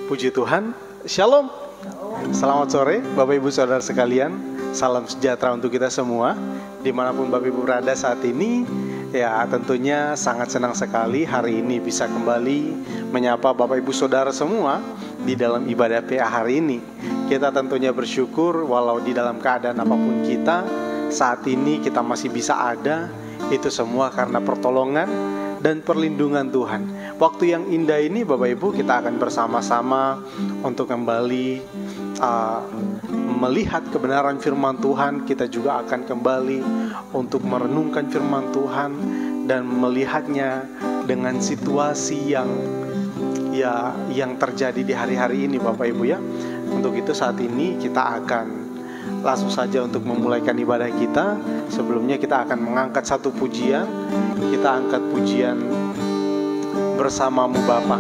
Puji Tuhan, Shalom. Selamat sore Bapak Ibu Saudara sekalian. Salam sejahtera untuk kita semua dimanapun Bapak Ibu berada saat ini. Ya, tentunya sangat senang sekali hari ini bisa kembali menyapa Bapak Ibu Saudara semua di dalam ibadah PA hari ini. Kita tentunya bersyukur walau di dalam keadaan apapun kita, saat ini kita masih bisa ada. Itu semua karena pertolongan dan perlindungan Tuhan. Waktu yang indah ini Bapak Ibu, kita akan bersama-sama untuk kembali melihat kebenaran firman Tuhan. Kita juga akan kembali untuk merenungkan firman Tuhan dan melihatnya dengan situasi yang terjadi di hari-hari ini Bapak Ibu ya. Untuk itu saat ini kita akan langsung saja untuk memulaikan ibadah kita. Sebelumnya kita akan mengangkat satu pujian. Kita angkat pujian Bersamamu Bapa.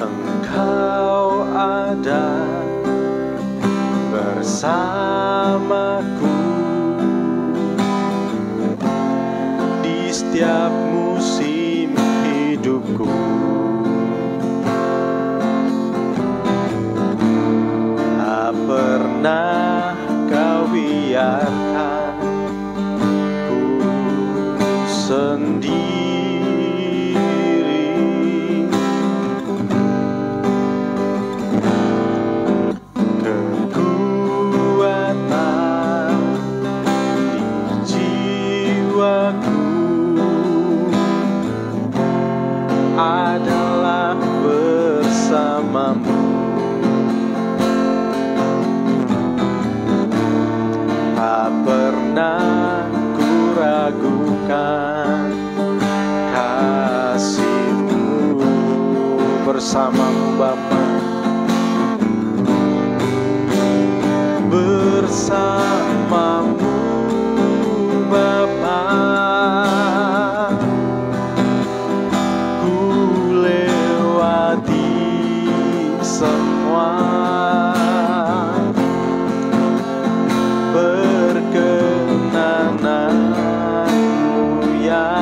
Engkau ada bersamaku di setiap musim hidupku. Tak pernah kau biarkan ku sendiri. Kekuatan di jiwaku adalah bersamamu. Tak pernah ku ragukan kasih-Mu. Bersamamu Bapa, bersamamu Bapa, ku lewati semua perkenananmu ya.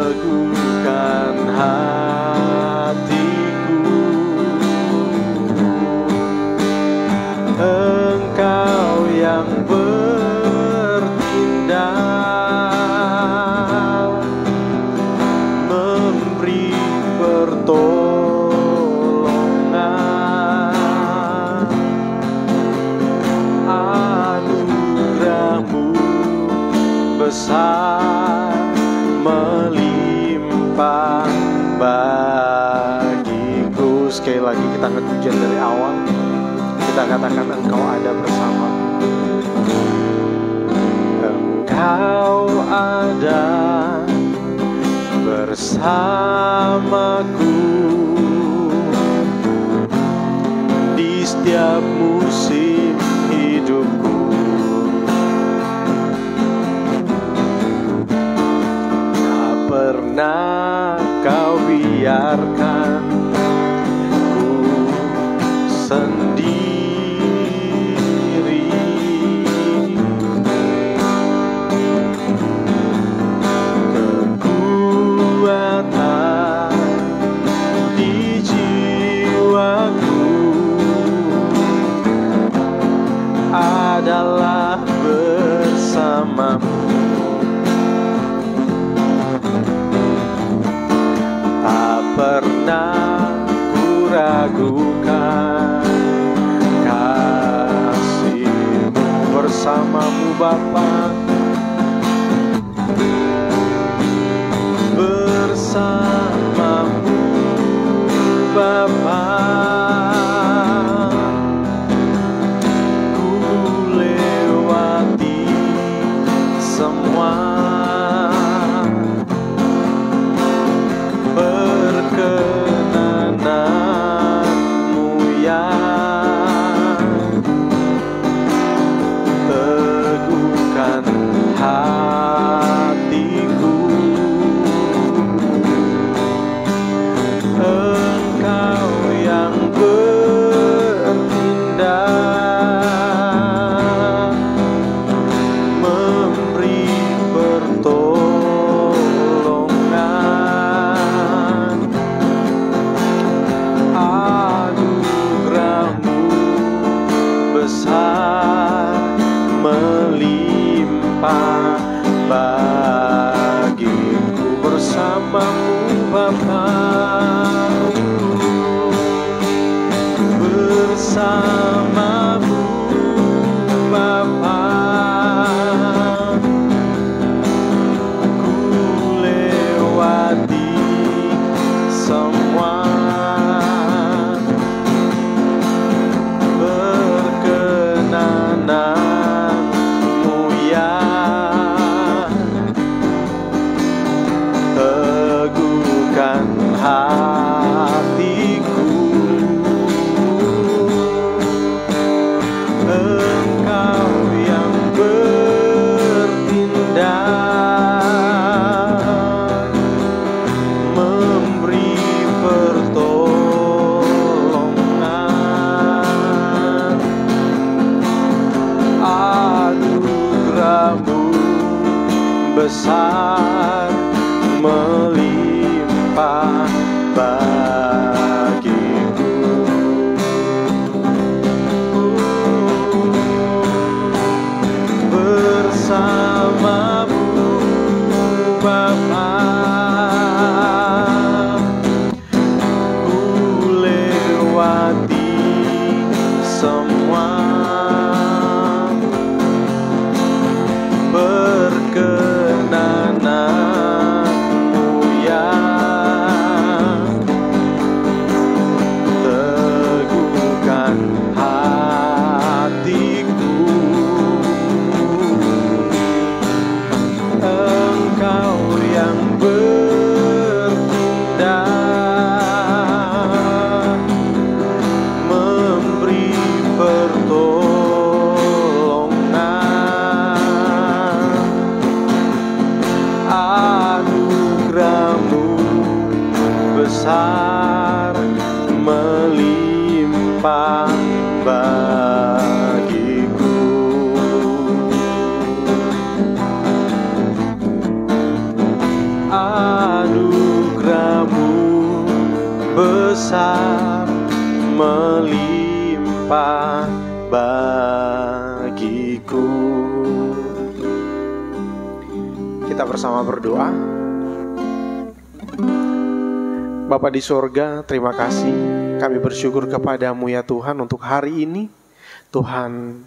Teguhkan hatiku, Engkau yang bertindak, memberi pertolongan. Anugerah-Mu besar, melimpah bagiku. Sekali lagi kita angkat pujian dari awal. Kita katakan Engkau ada bersamaku. Engkau ada bersamaku di setiap musim hidupku. Tak pernah kau biarkan ku sendiri. Kekuatan di jiwaku adalah bersamamu. Tak pernah ku ragukan kasih-Mu. Bersamamu Bapa, bersamamu Bapa, ku lewati semua perkenananmu ya. Teguhkan hatiku, Engkau yang bertindak, Engkau yang bertindak, memberi pertolongan. Anugerah-Mu besar melimpah bagiku. Bersama-Mu Bapa, ku lewati semua. Perkenanan-Mu ya teguhkan hatiku. Engkau yang bertindak, memberi pertolongan. Anugerah-Mu besar melimpah bagiku. Anugerah-Mu besar melimpah bagiku. Kita bersama berdoa. Bapa di sorga, terima kasih. Kami bersyukur kepada-Mu ya Tuhan untuk hari ini. Tuhan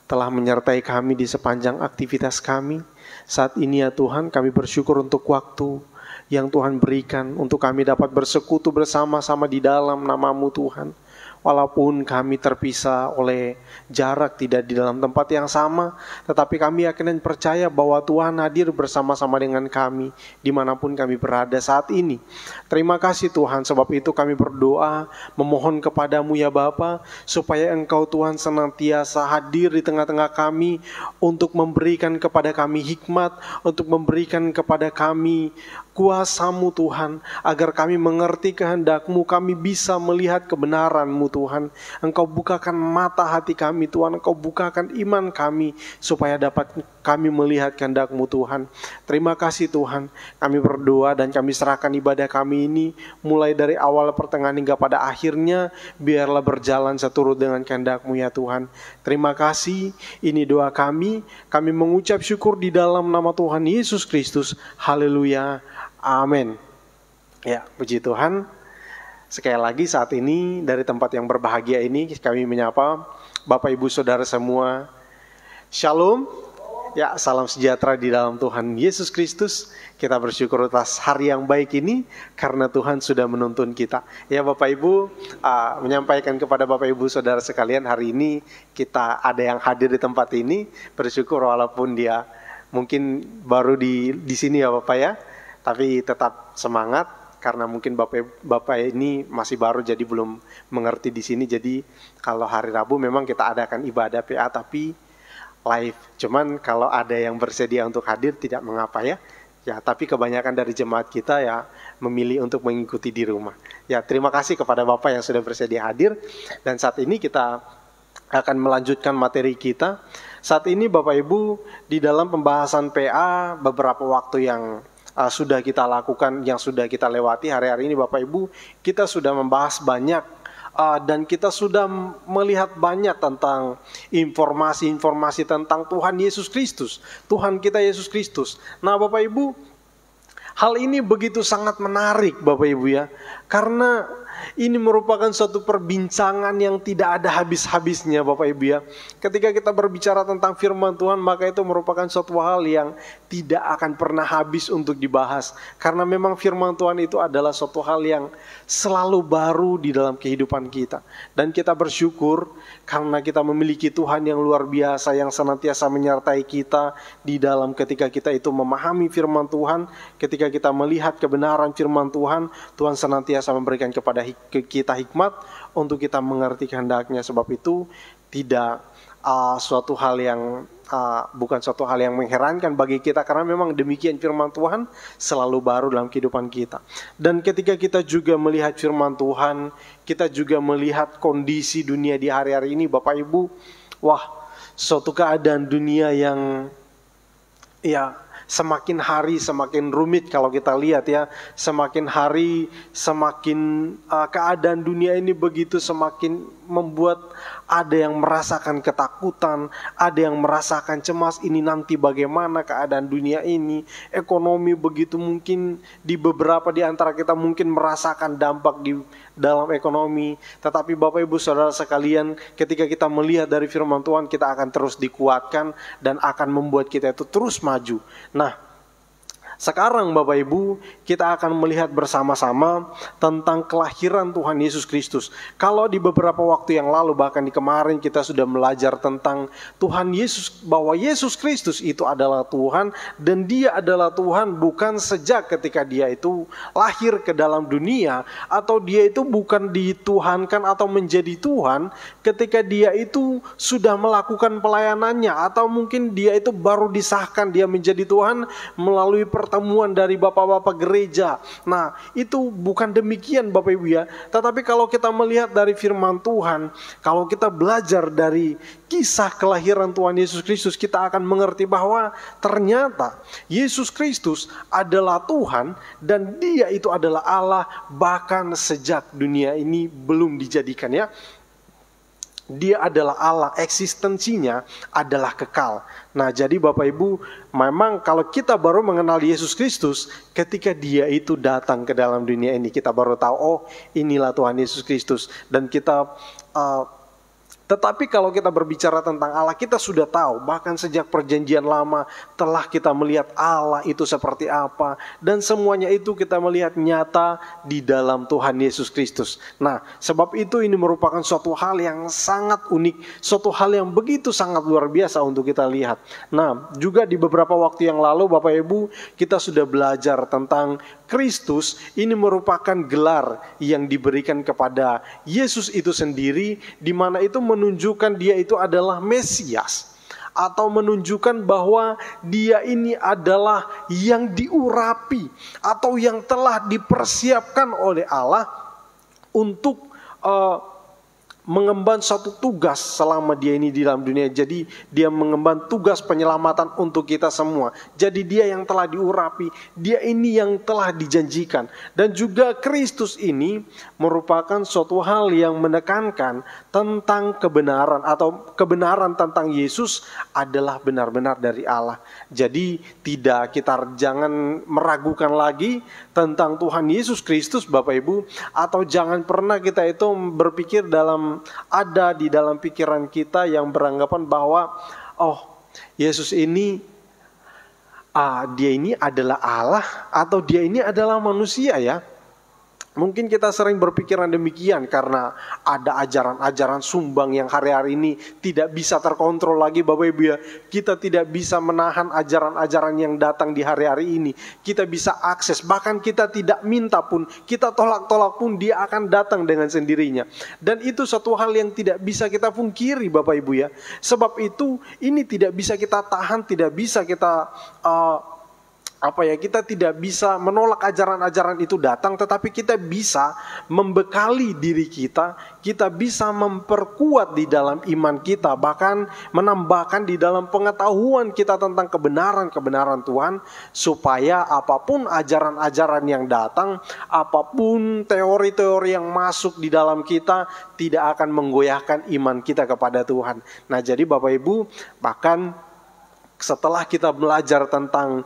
telah menyertai kami di sepanjang aktivitas kami. Saat ini ya Tuhan, kami bersyukur untuk waktu yang Tuhan berikan untuk kami dapat bersekutu bersama-sama di dalam nama-Mu Tuhan. Walaupun kami terpisah oleh jarak, tidak di dalam tempat yang sama, tetapi kami yakin dan percaya bahwa Tuhan hadir bersama-sama dengan kami dimanapun kami berada saat ini. Terima kasih Tuhan, sebab itu kami berdoa memohon kepada-Mu ya Bapa, supaya Engkau Tuhan senantiasa hadir di tengah-tengah kami untuk memberikan kepada kami hikmat, untuk memberikan kepada kami kuasa-Mu Tuhan, agar kami mengerti kehendak-Mu, kami bisa melihat kebenaran-Mu Tuhan. Engkau bukakan mata hati kami Tuhan, Engkau bukakan iman kami, supaya dapat kami melihat kehendak-Mu Tuhan. Terima kasih Tuhan, kami berdoa dan kami serahkan ibadah kami ini, mulai dari awal pertengahan hingga pada akhirnya, biarlah berjalan seturut dengan kehendak-Mu ya Tuhan. Terima kasih, ini doa kami mengucap syukur di dalam nama Tuhan Yesus Kristus. Haleluya. Amin. Ya, puji Tuhan. Sekali lagi saat ini dari tempat yang berbahagia ini kami menyapa Bapak Ibu Saudara semua. Shalom. Ya, salam sejahtera di dalam Tuhan Yesus Kristus. Kita bersyukur atas hari yang baik ini karena Tuhan sudah menuntun kita. Ya Bapak Ibu, menyampaikan kepada Bapak Ibu Saudara sekalian, hari ini kita ada yang hadir di tempat ini. Bersyukur walaupun dia mungkin baru di sini ya Bapak ya. Tapi tetap semangat karena mungkin Bapak ini masih baru jadi belum mengerti di sini. Jadi kalau hari Rabu memang kita adakan ibadah PA tapi live. Cuman kalau ada yang bersedia untuk hadir tidak mengapa ya. Ya, tapi kebanyakan dari jemaat kita ya memilih untuk mengikuti di rumah. Ya, terima kasih kepada Bapak yang sudah bersedia hadir. Dan saat ini kita akan melanjutkan materi kita. Saat ini Bapak Ibu di dalam pembahasan PA beberapa waktu yang sudah kita lakukan, yang sudah kita lewati hari-hari ini Bapak Ibu, kita sudah membahas banyak dan kita sudah melihat banyak tentang informasi-informasi tentang Tuhan Yesus Kristus, Tuhan kita Yesus Kristus. Nah Bapak Ibu, hal ini begitu sangat menarik Bapak Ibu ya, karena ini merupakan suatu perbincangan yang tidak ada habis-habisnya Bapak Ibu ya. Ketika kita berbicara tentang firman Tuhan, maka itu merupakan suatu hal yang tidak akan pernah habis untuk dibahas. Karena memang firman Tuhan itu adalah suatu hal yang selalu baru di dalam kehidupan kita. Dan kita bersyukur karena kita memiliki Tuhan yang luar biasa, yang senantiasa menyertai kita di dalam ketika kita itu memahami firman Tuhan. Ketika kita melihat kebenaran firman Tuhan, Tuhan senantiasa memberikan kepada kita hikmat untuk kita mengerti kehendaknya. Sebab itu tidak suatu hal yang bukan suatu hal yang mengherankan bagi kita, karena memang demikian firman Tuhan selalu baru dalam kehidupan kita. Dan ketika kita juga melihat firman Tuhan, kita juga melihat kondisi dunia di hari-hari ini, Bapak Ibu, suatu keadaan dunia yang semakin hari semakin rumit. Kalau kita lihat ya, semakin hari semakin keadaan dunia ini begitu semakin membuat ada yang merasakan ketakutan, ada yang merasakan cemas, ini nanti bagaimana keadaan dunia ini, ekonomi begitu, mungkin di beberapa di antara kita mungkin merasakan dampak di dalam ekonomi. Tetapi Bapak Ibu Saudara sekalian, ketika kita melihat dari firman Tuhan, kita akan terus dikuatkan dan akan membuat kita itu terus maju. Nah, sekarang Bapak Ibu, kita akan melihat bersama-sama tentang kelahiran Tuhan Yesus Kristus. Kalau di beberapa waktu yang lalu, bahkan di kemarin, kita sudah belajar tentang Tuhan Yesus, bahwa Yesus Kristus itu adalah Tuhan, dan Dia adalah Tuhan bukan sejak ketika Dia itu lahir ke dalam dunia, atau Dia itu bukan dituhankan atau menjadi Tuhan ketika Dia itu sudah melakukan pelayanannya, atau mungkin Dia itu baru disahkan Dia menjadi Tuhan melalui pertemuan dari bapak-bapak gereja. Nah, itu bukan demikian Bapak Ibu ya. Tetapi kalau kita melihat dari firman Tuhan, kalau kita belajar dari kisah kelahiran Tuhan Yesus Kristus, kita akan mengerti bahwa ternyata Yesus Kristus adalah Tuhan dan Dia itu adalah Allah bahkan sejak dunia ini belum dijadikan ya. Dia adalah Allah, eksistensinya adalah kekal. Nah, jadi Bapak Ibu, memang kalau kita baru mengenal Yesus Kristus, ketika Dia itu datang ke dalam dunia ini, kita baru tahu, oh inilah Tuhan Yesus Kristus. Dan kita tetapi kalau kita berbicara tentang Allah, kita sudah tahu, bahkan sejak perjanjian lama telah kita melihat Allah itu seperti apa. Dan semuanya itu kita melihat nyata di dalam Tuhan Yesus Kristus. Nah, sebab itu ini merupakan suatu hal yang sangat unik, suatu hal yang begitu sangat luar biasa untuk kita lihat. Nah, juga di beberapa waktu yang lalu Bapak Ibu, kita sudah belajar tentang Kristus. Ini merupakan gelar yang diberikan kepada Yesus itu sendiri, di mana itu menunjukkan Dia itu adalah Mesias, atau menunjukkan bahwa Dia ini adalah yang diurapi atau yang telah dipersiapkan oleh Allah untuk mengemban satu tugas selama Dia ini di dalam dunia. Jadi Dia mengemban tugas penyelamatan untuk kita semua. Jadi Dia yang telah diurapi, Dia ini yang telah dijanjikan. Dan juga Kristus ini merupakan suatu hal yang menekankan tentang kebenaran, atau kebenaran tentang Yesus adalah benar-benar dari Allah. Jadi jangan meragukan lagi tentang Tuhan Yesus Kristus Bapak Ibu, atau jangan pernah kita itu berpikir ada di dalam pikiran kita yang beranggapan bahwa Yesus ini Dia ini adalah Allah atau Dia ini adalah manusia ya. Mungkin kita sering berpikiran demikian karena ada ajaran-ajaran sumbang yang hari-hari ini tidak bisa terkontrol lagi Bapak Ibu ya. Kita tidak bisa menahan ajaran-ajaran yang datang di hari-hari ini. Kita bisa akses, bahkan kita tidak minta pun, kita tolak-tolak pun dia akan datang dengan sendirinya. Dan itu satu hal yang tidak bisa kita pungkiri Bapak Ibu ya. Sebab itu ini tidak bisa kita tahan, tidak bisa kita kita tidak bisa menolak ajaran-ajaran itu datang, tetapi kita bisa membekali diri kita, kita bisa memperkuat di dalam iman kita, bahkan menambahkan di dalam pengetahuan kita tentang kebenaran-kebenaran Tuhan, supaya apapun ajaran-ajaran yang datang, apapun teori-teori yang masuk di dalam kita, tidak akan menggoyahkan iman kita kepada Tuhan. Nah, jadi Bapak Ibu, bahkan setelah kita belajar tentang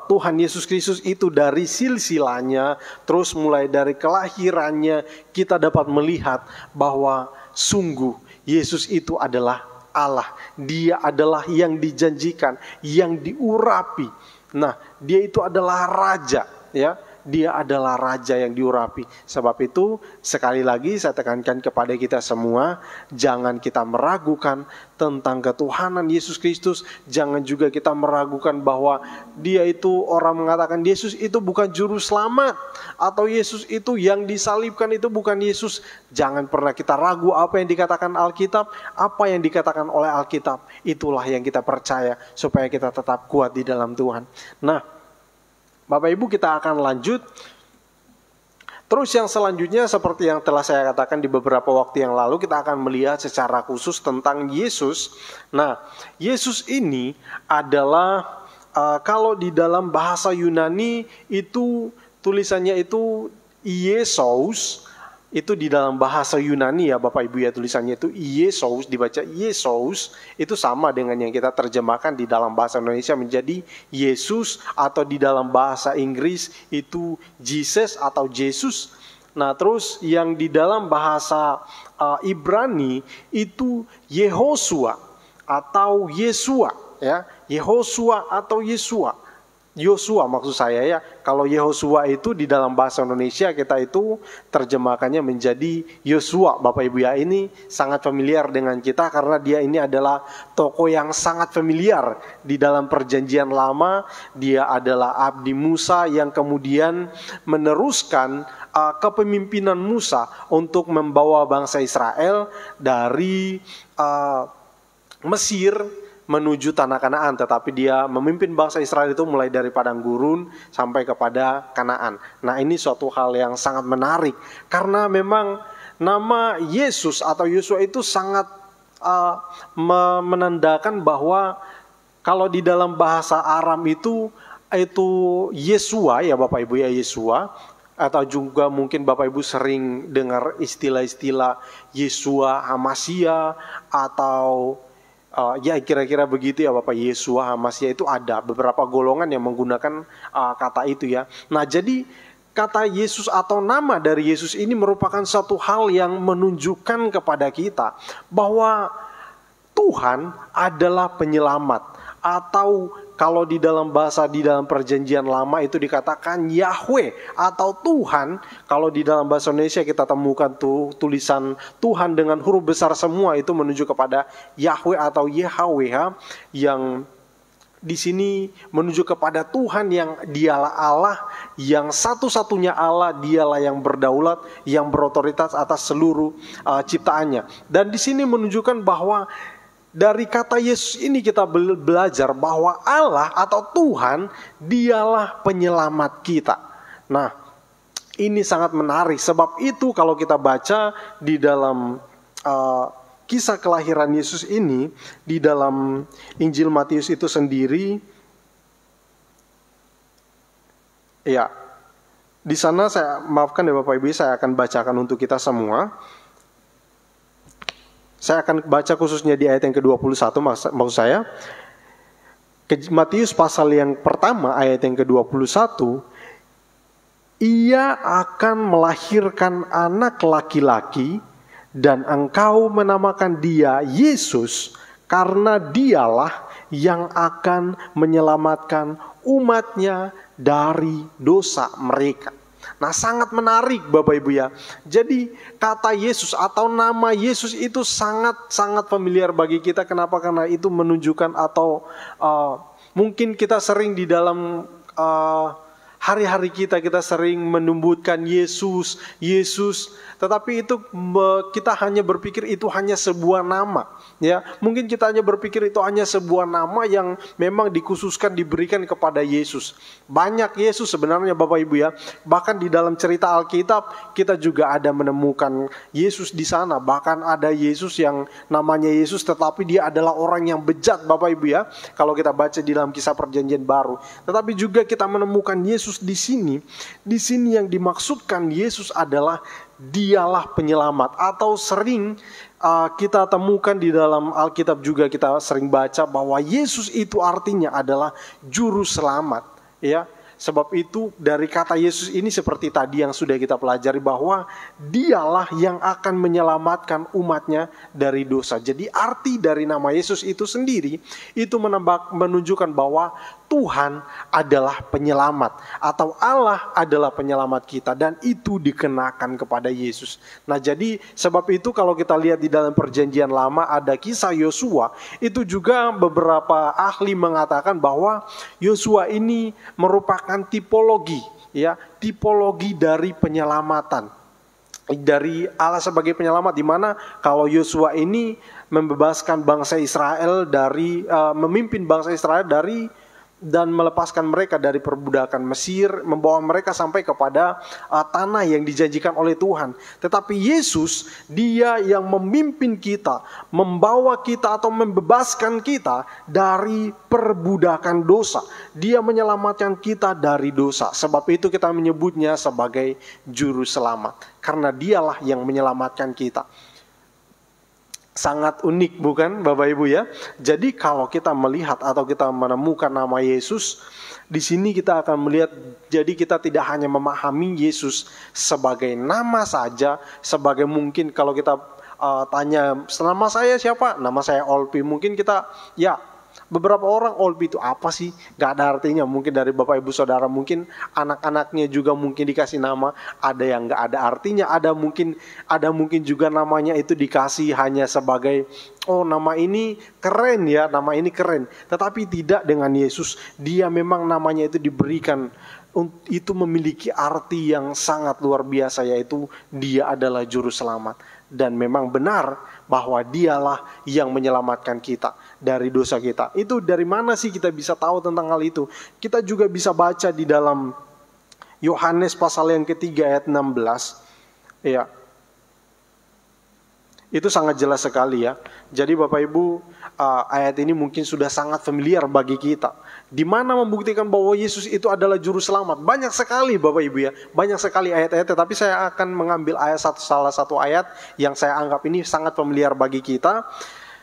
Tuhan Yesus Kristus itu dari silsilahnya, terus mulai dari kelahirannya, kita dapat melihat bahwa sungguh Yesus itu adalah Allah. Dia adalah yang dijanjikan, yang diurapi. Nah, Dia itu adalah Raja, ya. Dia adalah Raja yang diurapi. Sebab itu sekali lagi saya tekankan kepada kita semua, jangan kita meragukan tentang ketuhanan Yesus Kristus. Jangan juga kita meragukan bahwa dia itu, orang mengatakan Yesus itu bukan juru selamat, atau Yesus itu yang disalibkan itu bukan Yesus. Jangan pernah kita ragu apa yang dikatakan Alkitab. Apa yang dikatakan oleh Alkitab, itulah yang kita percaya supaya kita tetap kuat di dalam Tuhan. Nah, Bapak Ibu, kita akan lanjut. Terus yang selanjutnya seperti yang telah saya katakan di beberapa waktu yang lalu, kita akan melihat secara khusus tentang Yesus. Nah, Yesus ini adalah kalau di dalam bahasa Yunani itu tulisannya itu Iesos. Itu di dalam bahasa Yunani ya Bapak Ibu ya, tulisannya itu Iesos, dibaca Yesus. Itu sama dengan yang kita terjemahkan di dalam bahasa Indonesia menjadi Yesus, atau di dalam bahasa Inggris itu Jesus atau Jesus. Nah, terus yang di dalam bahasa Ibrani itu Yehosua atau Yesua ya, Yehosua atau Yesua. Yosua maksud saya ya. Kalau Yehosua itu di dalam bahasa Indonesia kita itu terjemahkannya menjadi Yosua. Bapak Ibu ya, ini sangat familiar dengan kita karena dia ini adalah tokoh yang sangat familiar di dalam perjanjian lama. Dia adalah abdi Musa yang kemudian meneruskan kepemimpinan Musa untuk membawa bangsa Israel dari Mesir menuju tanah Kanaan, tetapi dia memimpin bangsa Israel itu mulai dari padang gurun sampai kepada Kanaan. Nah, ini suatu hal yang sangat menarik karena memang nama Yesus atau Yosua itu sangat menandakan bahwa kalau di dalam bahasa Aram itu Yesua ya Bapak Ibu ya, Yesua. Atau juga mungkin Bapak Ibu sering dengar istilah-istilah Yesua Hamasya atau ya kira-kira begitu ya Bapak. Yesua Hamasya itu ada beberapa golongan yang menggunakan kata itu ya. Nah, jadi kata Yesus atau nama dari Yesus ini merupakan satu hal yang menunjukkan kepada kita bahwa Tuhan adalah penyelamat, atau kalau di dalam bahasa di dalam perjanjian lama itu dikatakan Yahweh atau Tuhan. Kalau di dalam bahasa Indonesia kita temukan tulisan Tuhan dengan huruf besar semua, itu menuju kepada Yahweh atau Yahweh, yang di sini menuju kepada Tuhan yang dialah Allah, yang satu-satunya Allah, dialah yang berdaulat, yang berotoritas atas seluruh ciptaannya. Dan di sini menunjukkan bahwa dari kata Yesus ini kita belajar bahwa Allah atau Tuhan dialah penyelamat kita. Nah, ini sangat menarik. Sebab itu kalau kita baca di dalam kisah kelahiran Yesus ini, di dalam Injil Matius itu sendiri, ya, di sana saya maafkan ya Bapak Ibu, saya akan bacakan untuk kita semua. Saya akan baca khususnya di ayat yang ke-21 maksud saya. Matius pasal yang pertama ayat yang ke-21. Ia akan melahirkan anak laki-laki dan engkau menamakan dia Yesus, karena dialah yang akan menyelamatkan umatnya dari dosa mereka. Nah, sangat menarik Bapak Ibu ya. Jadi kata Yesus atau nama Yesus itu sangat familiar bagi kita. Kenapa? Karena itu menunjukkan atau mungkin kita sering di dalam hari-hari kita sering menyebutkan Yesus. Tetapi itu kita hanya berpikir itu hanya sebuah nama. Ya, mungkin kita hanya berpikir itu hanya sebuah nama yang memang dikhususkan diberikan kepada Yesus. Banyak Yesus sebenarnya Bapak Ibu ya. Bahkan di dalam cerita Alkitab kita juga ada menemukan Yesus di sana. Bahkan ada Yesus yang namanya Yesus tetapi dia adalah orang yang bejat Bapak Ibu ya. Kalau kita baca di dalam Kisah Perjanjian Baru. Tetapi juga kita menemukan Yesus di sini. Di sini yang dimaksudkan Yesus adalah dialah penyelamat, atau sering kita temukan di dalam Alkitab juga kita sering baca bahwa Yesus itu artinya adalah juru selamat ya. Sebab itu dari kata Yesus ini seperti tadi yang sudah kita pelajari bahwa dialah yang akan menyelamatkan umatnya dari dosa. Jadi arti dari nama Yesus itu sendiri itu menunjukkan bahwa Tuhan adalah penyelamat atau Allah adalah penyelamat kita, dan itu dikenakan kepada Yesus. Nah, jadi sebab itu kalau kita lihat di dalam Perjanjian Lama ada kisah Yosua, itu juga beberapa ahli mengatakan bahwa Yosua ini merupakan tipologi, ya, tipologi dari penyelamatan dari Allah sebagai penyelamat, di mana kalau Yosua ini membebaskan bangsa Israel dari memimpin bangsa Israel dari dan melepaskan mereka dari perbudakan Mesir, membawa mereka sampai kepada tanah yang dijanjikan oleh Tuhan. Tetapi Yesus, dia yang memimpin kita, membawa kita atau membebaskan kita dari perbudakan dosa. Dia menyelamatkan kita dari dosa. Sebab itu kita menyebutnya sebagai juru selamat, karena dialah yang menyelamatkan kita. Sangat unik, bukan Bapak Ibu ya? Jadi kalau kita melihat atau kita menemukan nama Yesus, di sini kita akan melihat, jadi kita tidak hanya memahami Yesus sebagai nama saja, sebagai mungkin kalau kita tanya, nama saya siapa? Nama saya Olpi. Mungkin kita, ya, beberapa orang, Olpi itu apa sih? Gak ada artinya. Mungkin dari Bapak Ibu Saudara, mungkin anak-anaknya juga mungkin dikasih nama, ada yang gak ada artinya, ada mungkin juga namanya itu dikasih hanya sebagai, oh nama ini keren ya, nama ini keren. Tetapi tidak dengan Yesus. Dia memang namanya itu diberikan, itu memiliki arti yang sangat luar biasa, yaitu dia adalah juru selamat. Dan memang benar bahwa dialah yang menyelamatkan kita dari dosa kita. Itu dari mana sih kita bisa tahu tentang hal itu? Kita juga bisa baca di dalam Yohanes pasal yang ketiga ayat 16. Ya, itu sangat jelas sekali ya. Jadi Bapak Ibu, ayat ini mungkin sudah sangat familiar bagi kita. Di mana membuktikan bahwa Yesus itu adalah juru selamat. Banyak sekali Bapak Ibu ya, banyak sekali ayat-ayat. Tetapi saya akan mengambil salah satu ayat yang saya anggap ini sangat familiar bagi kita.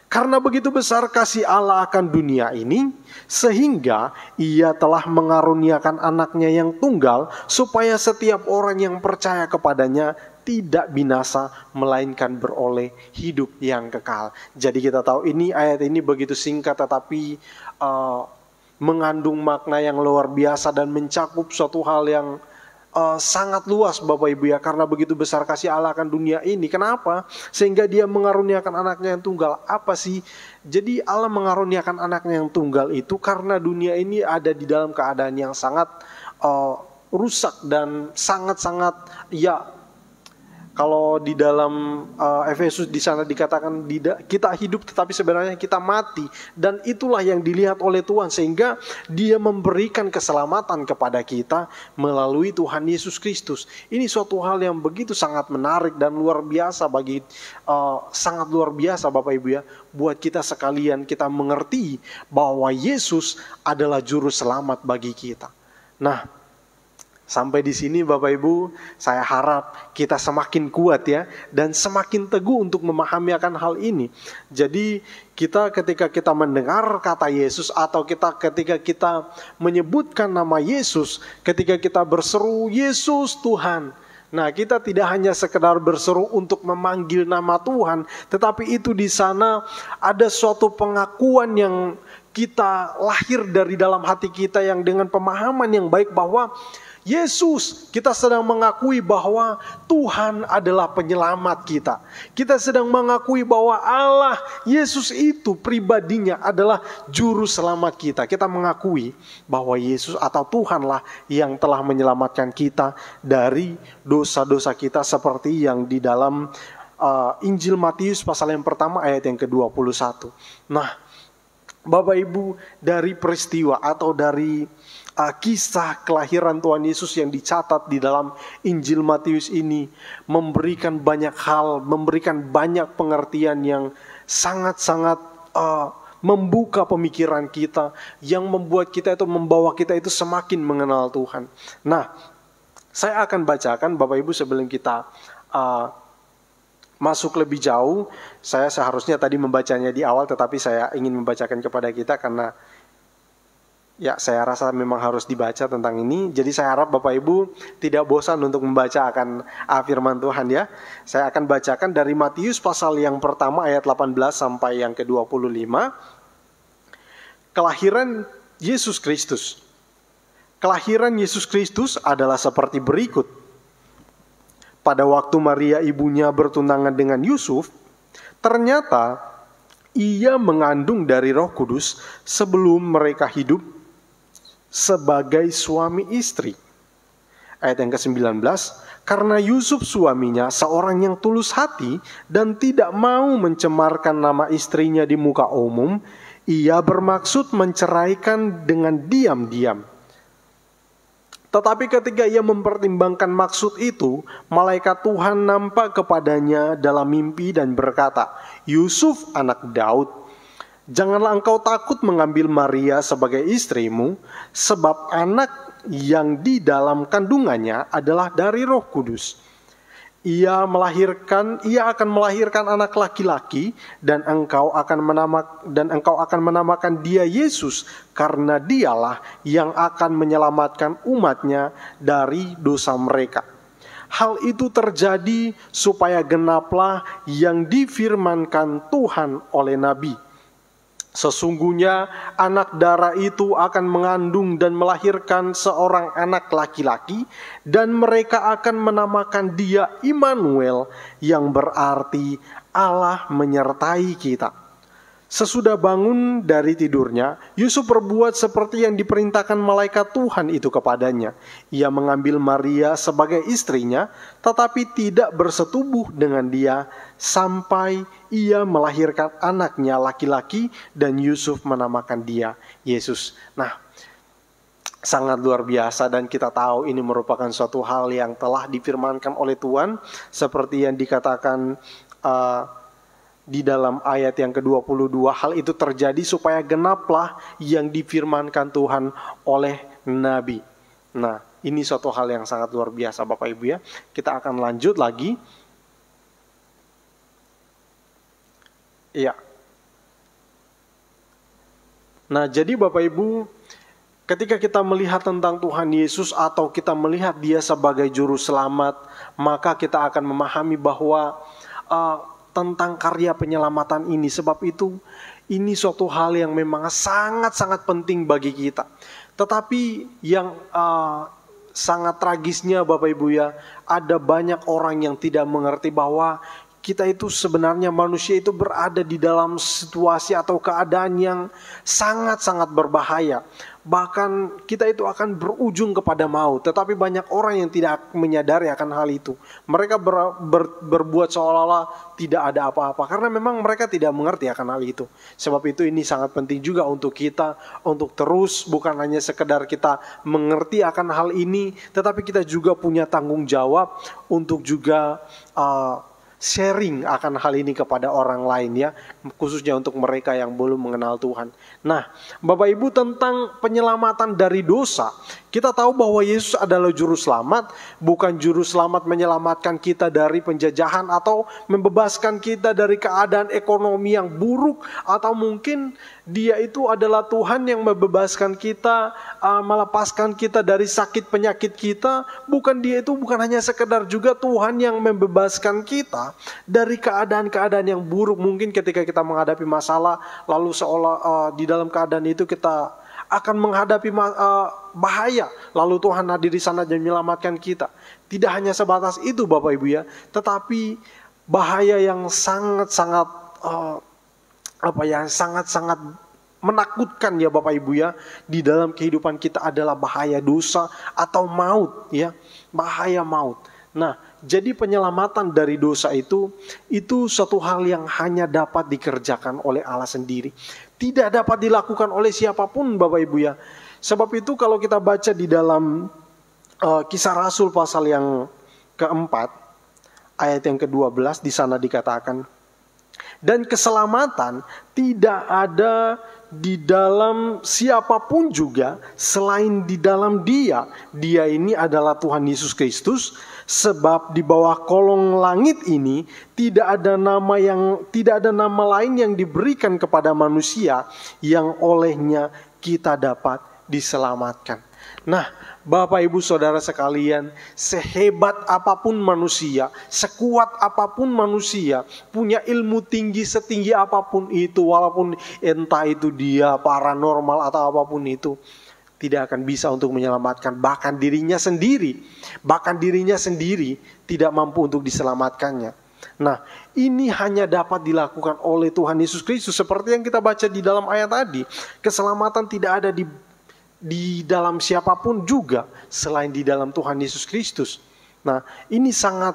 Karena begitu besar kasih Allah akan dunia ini, sehingga ia telah mengaruniakan anaknya yang tunggal, supaya setiap orang yang percaya kepadanya tidak binasa, melainkan beroleh hidup yang kekal. Jadi kita tahu ini ayat ini begitu singkat, tetapi mengandung makna yang luar biasa dan mencakup suatu hal yang sangat luas Bapak Ibu ya. Karena begitu besar kasih Allah akan dunia ini. Kenapa? Sehingga dia mengaruniakan anaknya yang tunggal. Apa sih? Jadi Allah mengaruniakan anaknya yang tunggal itu karena dunia ini ada di dalam keadaan yang sangat rusak dan sangat-sangat, ya, kalau di dalam Efesus di sana dikatakan kita hidup tetapi sebenarnya kita mati. Dan itulah yang dilihat oleh Tuhan, sehingga dia memberikan keselamatan kepada kita melalui Tuhan Yesus Kristus. Ini suatu hal yang begitu sangat menarik dan luar biasa sangat luar biasa Bapak Ibu ya. Buat kita sekalian, kita mengerti bahwa Yesus adalah juru selamat bagi kita. Nah, sampai di sini Bapak Ibu, saya harap kita semakin kuat ya, dan semakin teguh untuk memahami akan hal ini. Jadi ketika kita mendengar kata Yesus, atau ketika kita menyebutkan nama Yesus, ketika kita berseru Yesus Tuhan, nah kita tidak hanya sekedar berseru untuk memanggil nama Tuhan, tetapi itu di sana ada suatu pengakuan yang kita lahir dari dalam hati kita, yang dengan pemahaman yang baik bahwa Yesus, kita sedang mengakui bahwa Tuhan adalah penyelamat kita. Kita sedang mengakui bahwa Allah, Yesus itu pribadinya adalah juru selamat kita. Kita mengakui bahwa Yesus atau Tuhanlah yang telah menyelamatkan kita dari dosa-dosa kita, seperti yang di dalam Injil Matius pasal yang pertama ayat yang ke-21. Nah, Bapak Ibu, dari peristiwa atau dari kisah kelahiran Tuhan Yesus yang dicatat di dalam Injil Matius ini memberikan banyak hal, memberikan banyak pengertian yang sangat-sangat membuka pemikiran kita, yang membuat kita itu, membawa kita itu semakin mengenal Tuhan. Nah, saya akan bacakan Bapak Ibu sebelum kita masuk lebih jauh. Saya seharusnya tadi membacanya di awal, tetapi saya ingin membacakan kepada kita karena ya, saya rasa memang harus dibaca tentang ini. Jadi saya harap Bapak Ibu tidak bosan untuk membaca akan firman Tuhan ya. Saya akan bacakan dari Matius pasal yang pertama ayat 18 sampai yang ke-25. Kelahiran Yesus Kristus. Kelahiran Yesus Kristus adalah seperti berikut. Pada waktu Maria ibunya bertunangan dengan Yusuf, ternyata ia mengandung dari Roh Kudus sebelum mereka hidup sebagai suami istri. Ayat yang ke-19, karena Yusuf suaminya seorang yang tulus hati dan tidak mau mencemarkan nama istrinya di muka umum, ia bermaksud menceraikan dengan diam-diam. Tetapi ketika ia mempertimbangkan maksud itu, malaikat Tuhan nampak kepadanya dalam mimpi dan berkata, Yusuf anak Daud, janganlah engkau takut mengambil Maria sebagai istrimu, sebab anak yang di dalam kandungannya adalah dari Roh Kudus. Ia akan melahirkan anak laki-laki dan engkau akan menamakan dia Yesus, karena dialah yang akan menyelamatkan umatnya dari dosa mereka. Hal itu terjadi supaya genaplah yang difirmankan Tuhan oleh Nabi. Sesungguhnya anak darah itu akan mengandung dan melahirkan seorang anak laki-laki, dan mereka akan menamakan dia Immanuel, yang berarti Allah menyertai kita. Sesudah bangun dari tidurnya, Yusuf berbuat seperti yang diperintahkan malaikat Tuhan itu kepadanya. Ia mengambil Maria sebagai istrinya, tetapi tidak bersetubuh dengan dia sampai ia melahirkan anaknya laki-laki, dan Yusuf menamakan dia Yesus. Nah, sangat luar biasa, dan kita tahu ini merupakan suatu hal yang telah difirmankan oleh Tuhan, seperti yang dikatakan di dalam ayat yang ke-22, hal itu terjadi supaya genaplah yang difirmankan Tuhan oleh Nabi. Nah, ini suatu hal yang sangat luar biasa Bapak Ibu ya. Kita akan lanjut lagi. Iya. Nah, jadi Bapak Ibu, ketika kita melihat tentang Tuhan Yesus atau kita melihat dia sebagai juru selamat, maka kita akan memahami bahwa tentang karya penyelamatan ini. Sebab itu ini suatu hal yang memang sangat-sangat penting bagi kita. Tetapi yang sangat tragisnya Bapak Ibu ya, ada banyak orang yang tidak mengerti bahwa kita itu sebenarnya, manusia itu berada di dalam situasi atau keadaan yang sangat-sangat berbahaya. Bahkan kita itu akan berujung kepada maut. Tetapi banyak orang yang tidak menyadari akan hal itu. Mereka berbuat seolah-olah tidak ada apa-apa, karena memang mereka tidak mengerti akan hal itu. Sebab itu ini sangat penting juga untuk kita, untuk terus bukan hanya sekedar kita mengerti akan hal ini, tetapi kita juga punya tanggung jawab untuk juga sharing akan hal ini kepada orang lain ya, khususnya untuk mereka yang belum mengenal Tuhan. Nah, Bapak Ibu, tentang penyelamatan dari dosa, kita tahu bahwa Yesus adalah juru selamat, bukan juru selamat menyelamatkan kita dari penjajahan atau membebaskan kita dari keadaan ekonomi yang buruk, atau mungkin dia itu adalah Tuhan yang membebaskan kita, melepaskan kita dari sakit penyakit kita. Dia itu bukan hanya sekedar juga Tuhan yang membebaskan kita dari keadaan-keadaan yang buruk. Mungkin ketika kita menghadapi masalah, lalu seolah di dalam keadaan itu kita akan menghadapi bahaya, lalu Tuhan hadir di sana dan menyelamatkan kita. Tidak hanya sebatas itu Bapak Ibu ya, tetapi bahaya yang sangat-sangat sangat-sangat menakutkan ya Bapak Ibu ya, di dalam kehidupan kita adalah bahaya dosa atau maut ya, bahaya maut. Nah, jadi penyelamatan dari dosa itu suatu hal yang hanya dapat dikerjakan oleh Allah sendiri. Tidak dapat dilakukan oleh siapapun Bapak Ibu ya. Sebab itu kalau kita baca di dalam Kisah Rasul pasal yang keempat, ayat yang ke-12, di sana dikatakan, dan keselamatan tidak ada di dalam siapapun juga selain di dalam Dia. Dia ini adalah Tuhan Yesus Kristus. Sebab di bawah kolong langit ini tidak ada nama lain yang diberikan kepada manusia yang olehnya kita dapat diselamatkan. Nah, Bapak Ibu Saudara sekalian, sehebat apapun manusia, sekuat apapun manusia, punya ilmu tinggi setinggi apapun itu, walaupun entah itu dia paranormal atau apapun itu, tidak akan bisa untuk menyelamatkan bahkan dirinya sendiri. Bahkan dirinya sendiri tidak mampu untuk diselamatkannya. Nah, ini hanya dapat dilakukan oleh Tuhan Yesus Kristus. Seperti yang kita baca di dalam ayat tadi, keselamatan tidak ada di dalam siapapun juga selain di dalam Tuhan Yesus Kristus. Nah, ini sangat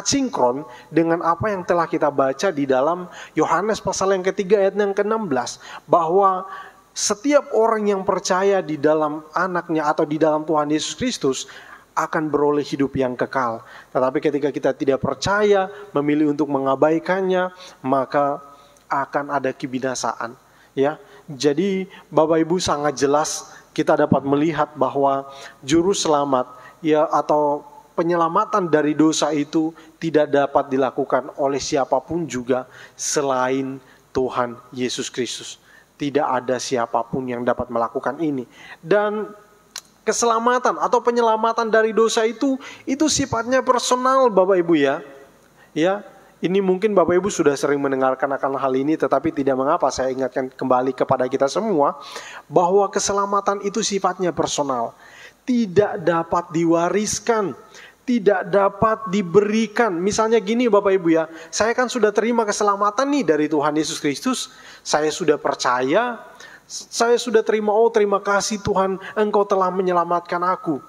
sinkron dengan apa yang telah kita baca di dalam Yohanes pasal yang ketiga ayat yang ke-16, bahwa setiap orang yang percaya di dalam anaknya atau di dalam Tuhan Yesus Kristus akan beroleh hidup yang kekal. Tetapi ketika kita tidak percaya, memilih untuk mengabaikannya, maka akan ada kebinasaan. Ya, jadi Bapak Ibu sangat jelas kita dapat melihat bahwa juru selamat ya atau penyelamatan dari dosa itu tidak dapat dilakukan oleh siapapun juga selain Tuhan Yesus Kristus. Tidak ada siapapun yang dapat melakukan ini. Dan keselamatan atau penyelamatan dari dosa itu sifatnya personal Bapak Ibu ya. Ya, ini mungkin Bapak Ibu sudah sering mendengarkan akan hal ini, tetapi tidak mengapa saya ingatkan kembali kepada kita semua bahwa keselamatan itu sifatnya personal. Tidak dapat diwariskan, tidak dapat diberikan. Misalnya gini Bapak Ibu ya, saya kan sudah terima keselamatan nih dari Tuhan Yesus Kristus. Saya sudah percaya, saya sudah terima, oh terima kasih Tuhan, Engkau telah menyelamatkan aku.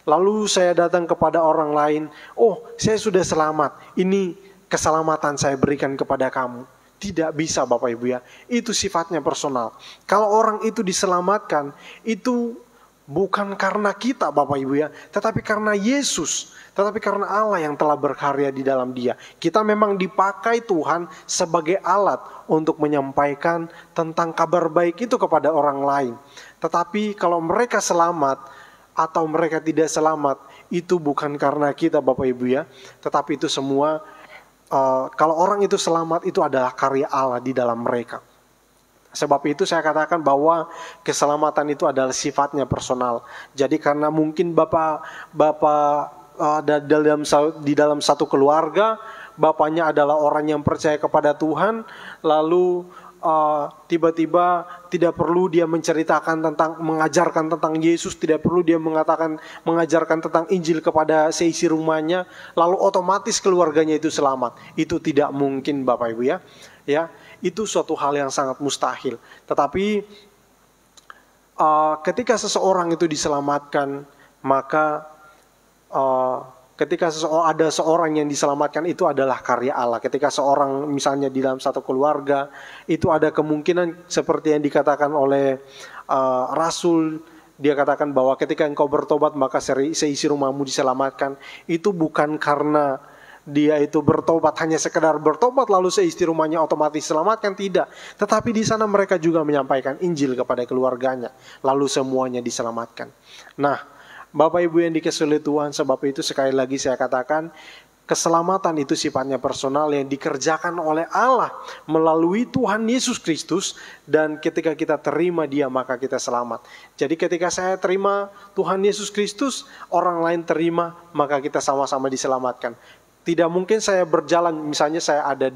Lalu saya datang kepada orang lain, oh saya sudah selamat, ini keselamatan saya berikan kepada kamu. Tidak bisa Bapak Ibu ya, itu sifatnya personal. Kalau orang itu diselamatkan, itu bukan karena kita Bapak Ibu ya, tetapi karena Yesus, tetapi karena Allah yang telah berkarya di dalam dia. Kita memang dipakai Tuhan sebagai alat untuk menyampaikan tentang kabar baik itu kepada orang lain. Tetapi kalau mereka selamat atau mereka tidak selamat, itu bukan karena kita Bapak Ibu ya, tetapi itu semua kalau orang itu selamat itu adalah karya Allah di dalam mereka. Sebab itu saya katakan bahwa keselamatan itu adalah sifatnya personal. Jadi karena mungkin Bapak di dalam satu keluarga, bapaknya adalah orang yang percaya kepada Tuhan, lalu tiba-tiba tidak perlu dia mengajarkan tentang Yesus, tidak perlu dia mengajarkan tentang Injil kepada seisi rumahnya, lalu otomatis keluarganya itu selamat. Itu tidak mungkin Bapak Ibu ya. Ya, itu suatu hal yang sangat mustahil. Tetapi ketika seseorang itu diselamatkan, maka ketika ada seorang yang diselamatkan itu adalah karya Allah. Ketika seorang misalnya di dalam satu keluarga, itu ada kemungkinan seperti yang dikatakan oleh Rasul, dia katakan bahwa ketika engkau bertobat maka seisi rumahmu diselamatkan. Itu bukan karena dia itu bertobat, hanya sekedar bertobat lalu seisi rumahnya otomatis selamatkan, tidak. Tetapi di sana mereka juga menyampaikan Injil kepada keluarganya, lalu semuanya diselamatkan. Nah, Bapak Ibu yang dikasihi Tuhan, sebab itu sekali lagi saya katakan, keselamatan itu sifatnya personal yang dikerjakan oleh Allah melalui Tuhan Yesus Kristus, dan ketika kita terima dia maka kita selamat. Jadi ketika saya terima Tuhan Yesus Kristus, orang lain terima, maka kita sama-sama diselamatkan. Tidak mungkin saya berjalan, misalnya saya ada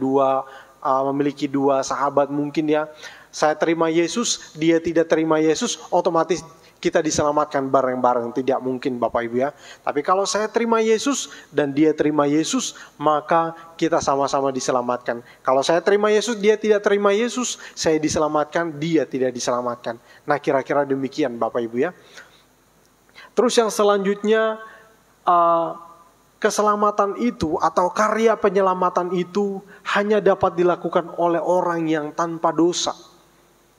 memiliki dua sahabat mungkin ya, saya terima Yesus, dia tidak terima Yesus, otomatis kita diselamatkan bareng-bareng. Tidak mungkin Bapak Ibu ya. Tapi kalau saya terima Yesus dan dia terima Yesus, maka kita sama-sama diselamatkan. Kalau saya terima Yesus, dia tidak terima Yesus, saya diselamatkan, dia tidak diselamatkan. Nah, kira-kira demikian Bapak Ibu ya. Terus yang selanjutnya, keselamatan itu atau karya penyelamatan itu hanya dapat dilakukan oleh orang yang tanpa dosa.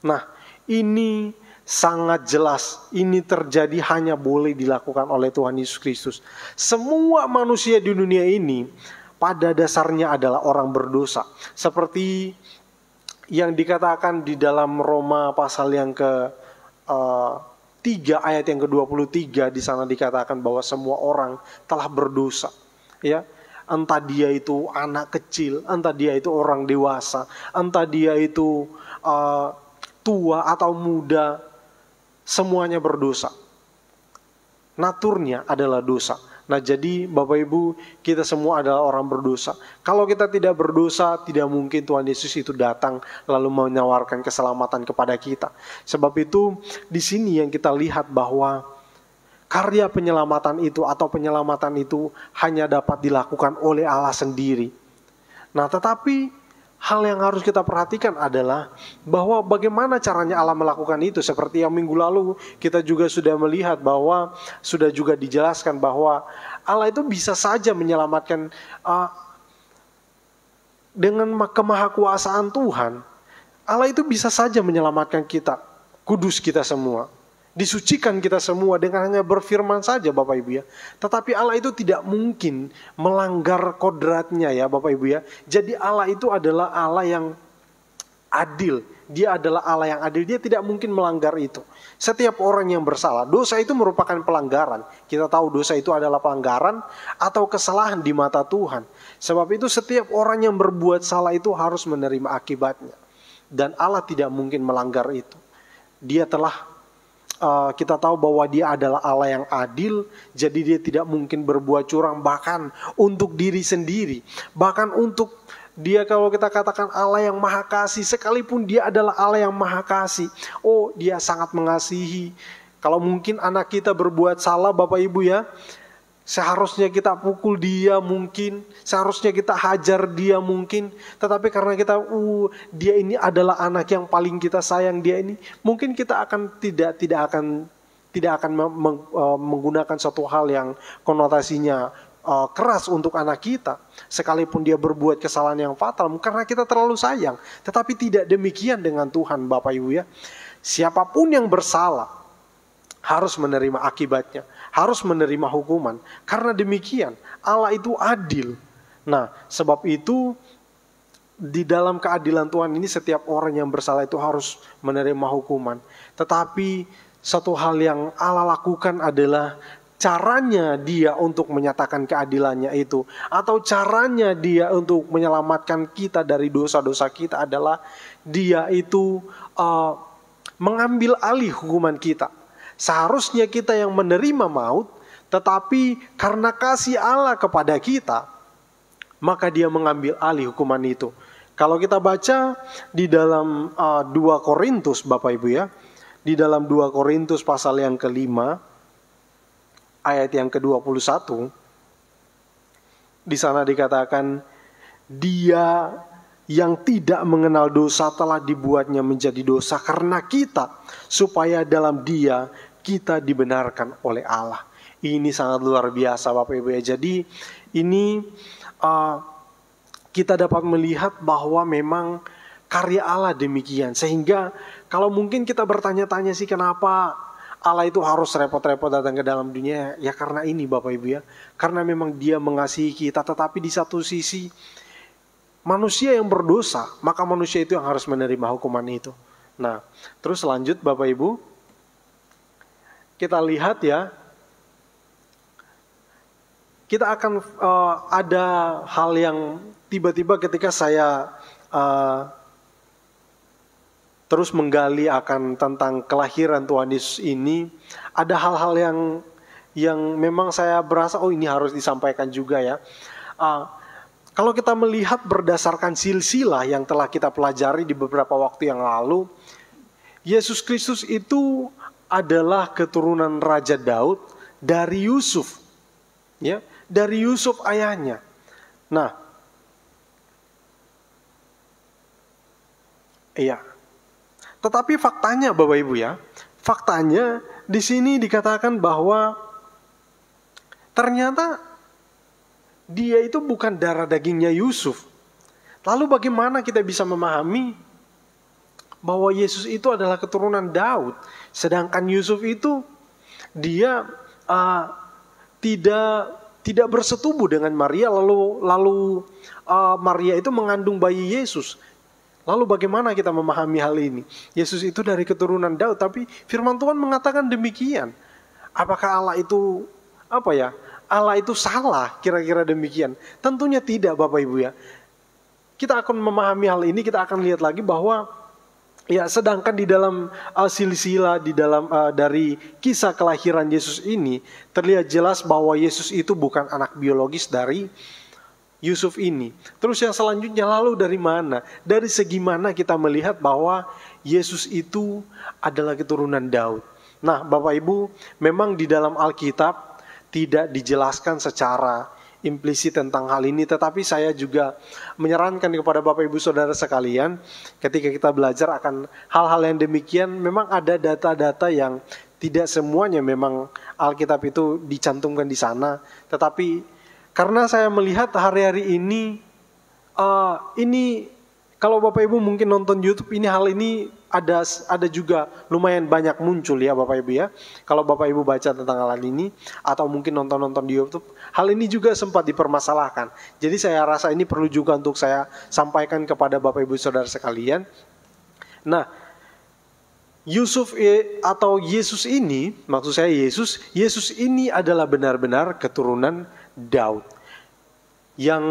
Nah, ini sangat jelas, ini terjadi hanya boleh dilakukan oleh Tuhan Yesus Kristus. Semua manusia di dunia ini pada dasarnya adalah orang berdosa. Seperti yang dikatakan di dalam Roma pasal yang ke-3 ayat yang ke-23, di sana dikatakan bahwa semua orang telah berdosa. Ya, entah dia itu anak kecil, entah dia itu orang dewasa, entah dia itu tua atau muda, semuanya berdosa. Naturnya adalah dosa. Nah, jadi Bapak Ibu, kita semua adalah orang berdosa. Kalau kita tidak berdosa, tidak mungkin Tuhan Yesus itu datang lalu menawarkan keselamatan kepada kita. Sebab itu di sini yang kita lihat bahwa karya penyelamatan itu atau penyelamatan itu hanya dapat dilakukan oleh Allah sendiri. Nah, tetapi hal yang harus kita perhatikan adalah bahwa bagaimana caranya Allah melakukan itu. Seperti yang minggu lalu kita juga sudah melihat bahwa sudah juga dijelaskan bahwa Allah itu bisa saja menyelamatkan dengan kemahakuasaan Tuhan. Allah itu bisa saja menyelamatkan kita, kudus kita semua, disucikan kita semua dengan hanya berfirman saja Bapak Ibu ya. Tetapi Allah itu tidak mungkin melanggar kodratnya ya Bapak Ibu ya. Jadi Allah itu adalah Allah yang adil. Dia adalah Allah yang adil. Dia tidak mungkin melanggar itu. Setiap orang yang bersalah, dosa itu merupakan pelanggaran. Kita tahu dosa itu adalah pelanggaran atau kesalahan di mata Tuhan. Sebab itu setiap orang yang berbuat salah itu harus menerima akibatnya. Dan Allah tidak mungkin melanggar itu. Dia telah kita tahu bahwa dia adalah Allah yang adil, jadi dia tidak mungkin berbuat curang bahkan untuk diri sendiri. Bahkan untuk dia, kalau kita katakan Allah yang maha kasih, sekalipun dia adalah Allah yang maha kasih, oh dia sangat mengasihi. Kalau mungkin anak kita berbuat salah Bapak Ibu ya, seharusnya kita pukul dia mungkin, seharusnya kita hajar dia mungkin, tetapi karena kita dia ini adalah anak yang paling kita sayang, dia ini mungkin kita akan tidak akan menggunakan suatu hal yang konotasinya keras untuk anak kita, sekalipun dia berbuat kesalahan yang fatal karena kita terlalu sayang. Tetapi tidak demikian dengan Tuhan Bapak Ibu ya. Siapapun yang bersalah harus menerima akibatnya, harus menerima hukuman. Karena demikian, Allah itu adil. Nah, sebab itu di dalam keadilan Tuhan ini setiap orang yang bersalah itu harus menerima hukuman. Tetapi satu hal yang Allah lakukan adalah caranya dia untuk menyatakan keadilannya itu, atau caranya dia untuk menyelamatkan kita dari dosa-dosa kita adalah dia itu mengambil alih hukuman kita. Seharusnya kita yang menerima maut, tetapi karena kasih Allah kepada kita, maka dia mengambil alih hukuman itu. Kalau kita baca di dalam 2 Korintus Bapak Ibu ya, di dalam 2 Korintus pasal yang ke-5, ayat yang ke-21, di sana dikatakan, dia yang tidak mengenal dosa telah dibuatnya menjadi dosa karena kita, supaya dalam dia kita dibenarkan oleh Allah. Ini sangat luar biasa Bapak Ibu ya. Jadi ini kita dapat melihat bahwa memang karya Allah demikian. Sehingga kalau mungkin kita bertanya-tanya sih kenapa Allah itu harus repot-repot datang ke dalam dunia. Ya karena ini Bapak Ibu ya. Karena memang dia mengasihi kita. Tetapi di satu sisi manusia yang berdosa, maka manusia itu yang harus menerima hukuman itu. Nah, terus lanjut Bapak Ibu. Kita lihat ya. Kita akan ada hal yang tiba-tiba ketika saya terus menggali akan tentang kelahiran Tuhan Yesus ini, ada hal-hal yang memang saya berasa ini harus disampaikan juga ya. Kalau kita melihat berdasarkan silsilah yang telah kita pelajari di beberapa waktu yang lalu, Yesus Kristus itu adalah keturunan Raja Daud dari Yusuf, ya, dari Yusuf ayahnya. Nah, iya. Tetapi faktanya Bapak Ibu ya, faktanya di sini dikatakan bahwa ternyata dia itu bukan darah dagingnya Yusuf. Lalu bagaimana kita bisa memahami bahwa Yesus itu adalah keturunan Daud, sedangkan Yusuf itu dia tidak bersetubuh dengan Maria, lalu Maria itu mengandung bayi Yesus. Lalu bagaimana kita memahami hal ini? Yesus itu dari keturunan Daud, tapi firman Tuhan mengatakan demikian. Apakah Allah itu Allah itu salah kira-kira demikian? Tentunya tidak Bapak Ibu ya. Kita akan memahami hal ini, kita akan lihat lagi bahwa Ya, sedangkan di dalam silsilah di dalam dari kisah kelahiran Yesus ini terlihat jelas bahwa Yesus itu bukan anak biologis dari Yusuf ini. Terus yang selanjutnya, lalu dari mana? Dari segi mana kita melihat bahwa Yesus itu adalah keturunan Daud? Nah, Bapak Ibu, memang di dalam Alkitab tidak dijelaskan secara implisit tentang hal ini, tetapi saya juga menyarankan kepada Bapak Ibu Saudara sekalian, ketika kita belajar akan hal-hal yang demikian, memang ada data-data yang tidak semuanya memang Alkitab itu dicantumkan di sana, tetapi karena saya melihat hari-hari ini kalau Bapak Ibu mungkin nonton YouTube, hal ini ada juga lumayan banyak muncul ya Bapak Ibu ya. Kalau Bapak Ibu baca tentang hal ini atau mungkin nonton di YouTube, hal ini juga sempat dipermasalahkan. Jadi saya rasa ini perlu juga untuk saya sampaikan kepada Bapak Ibu Saudara sekalian. Nah, Yusuf atau Yesus ini, maksud saya Yesus ini adalah benar-benar keturunan Daud. Yang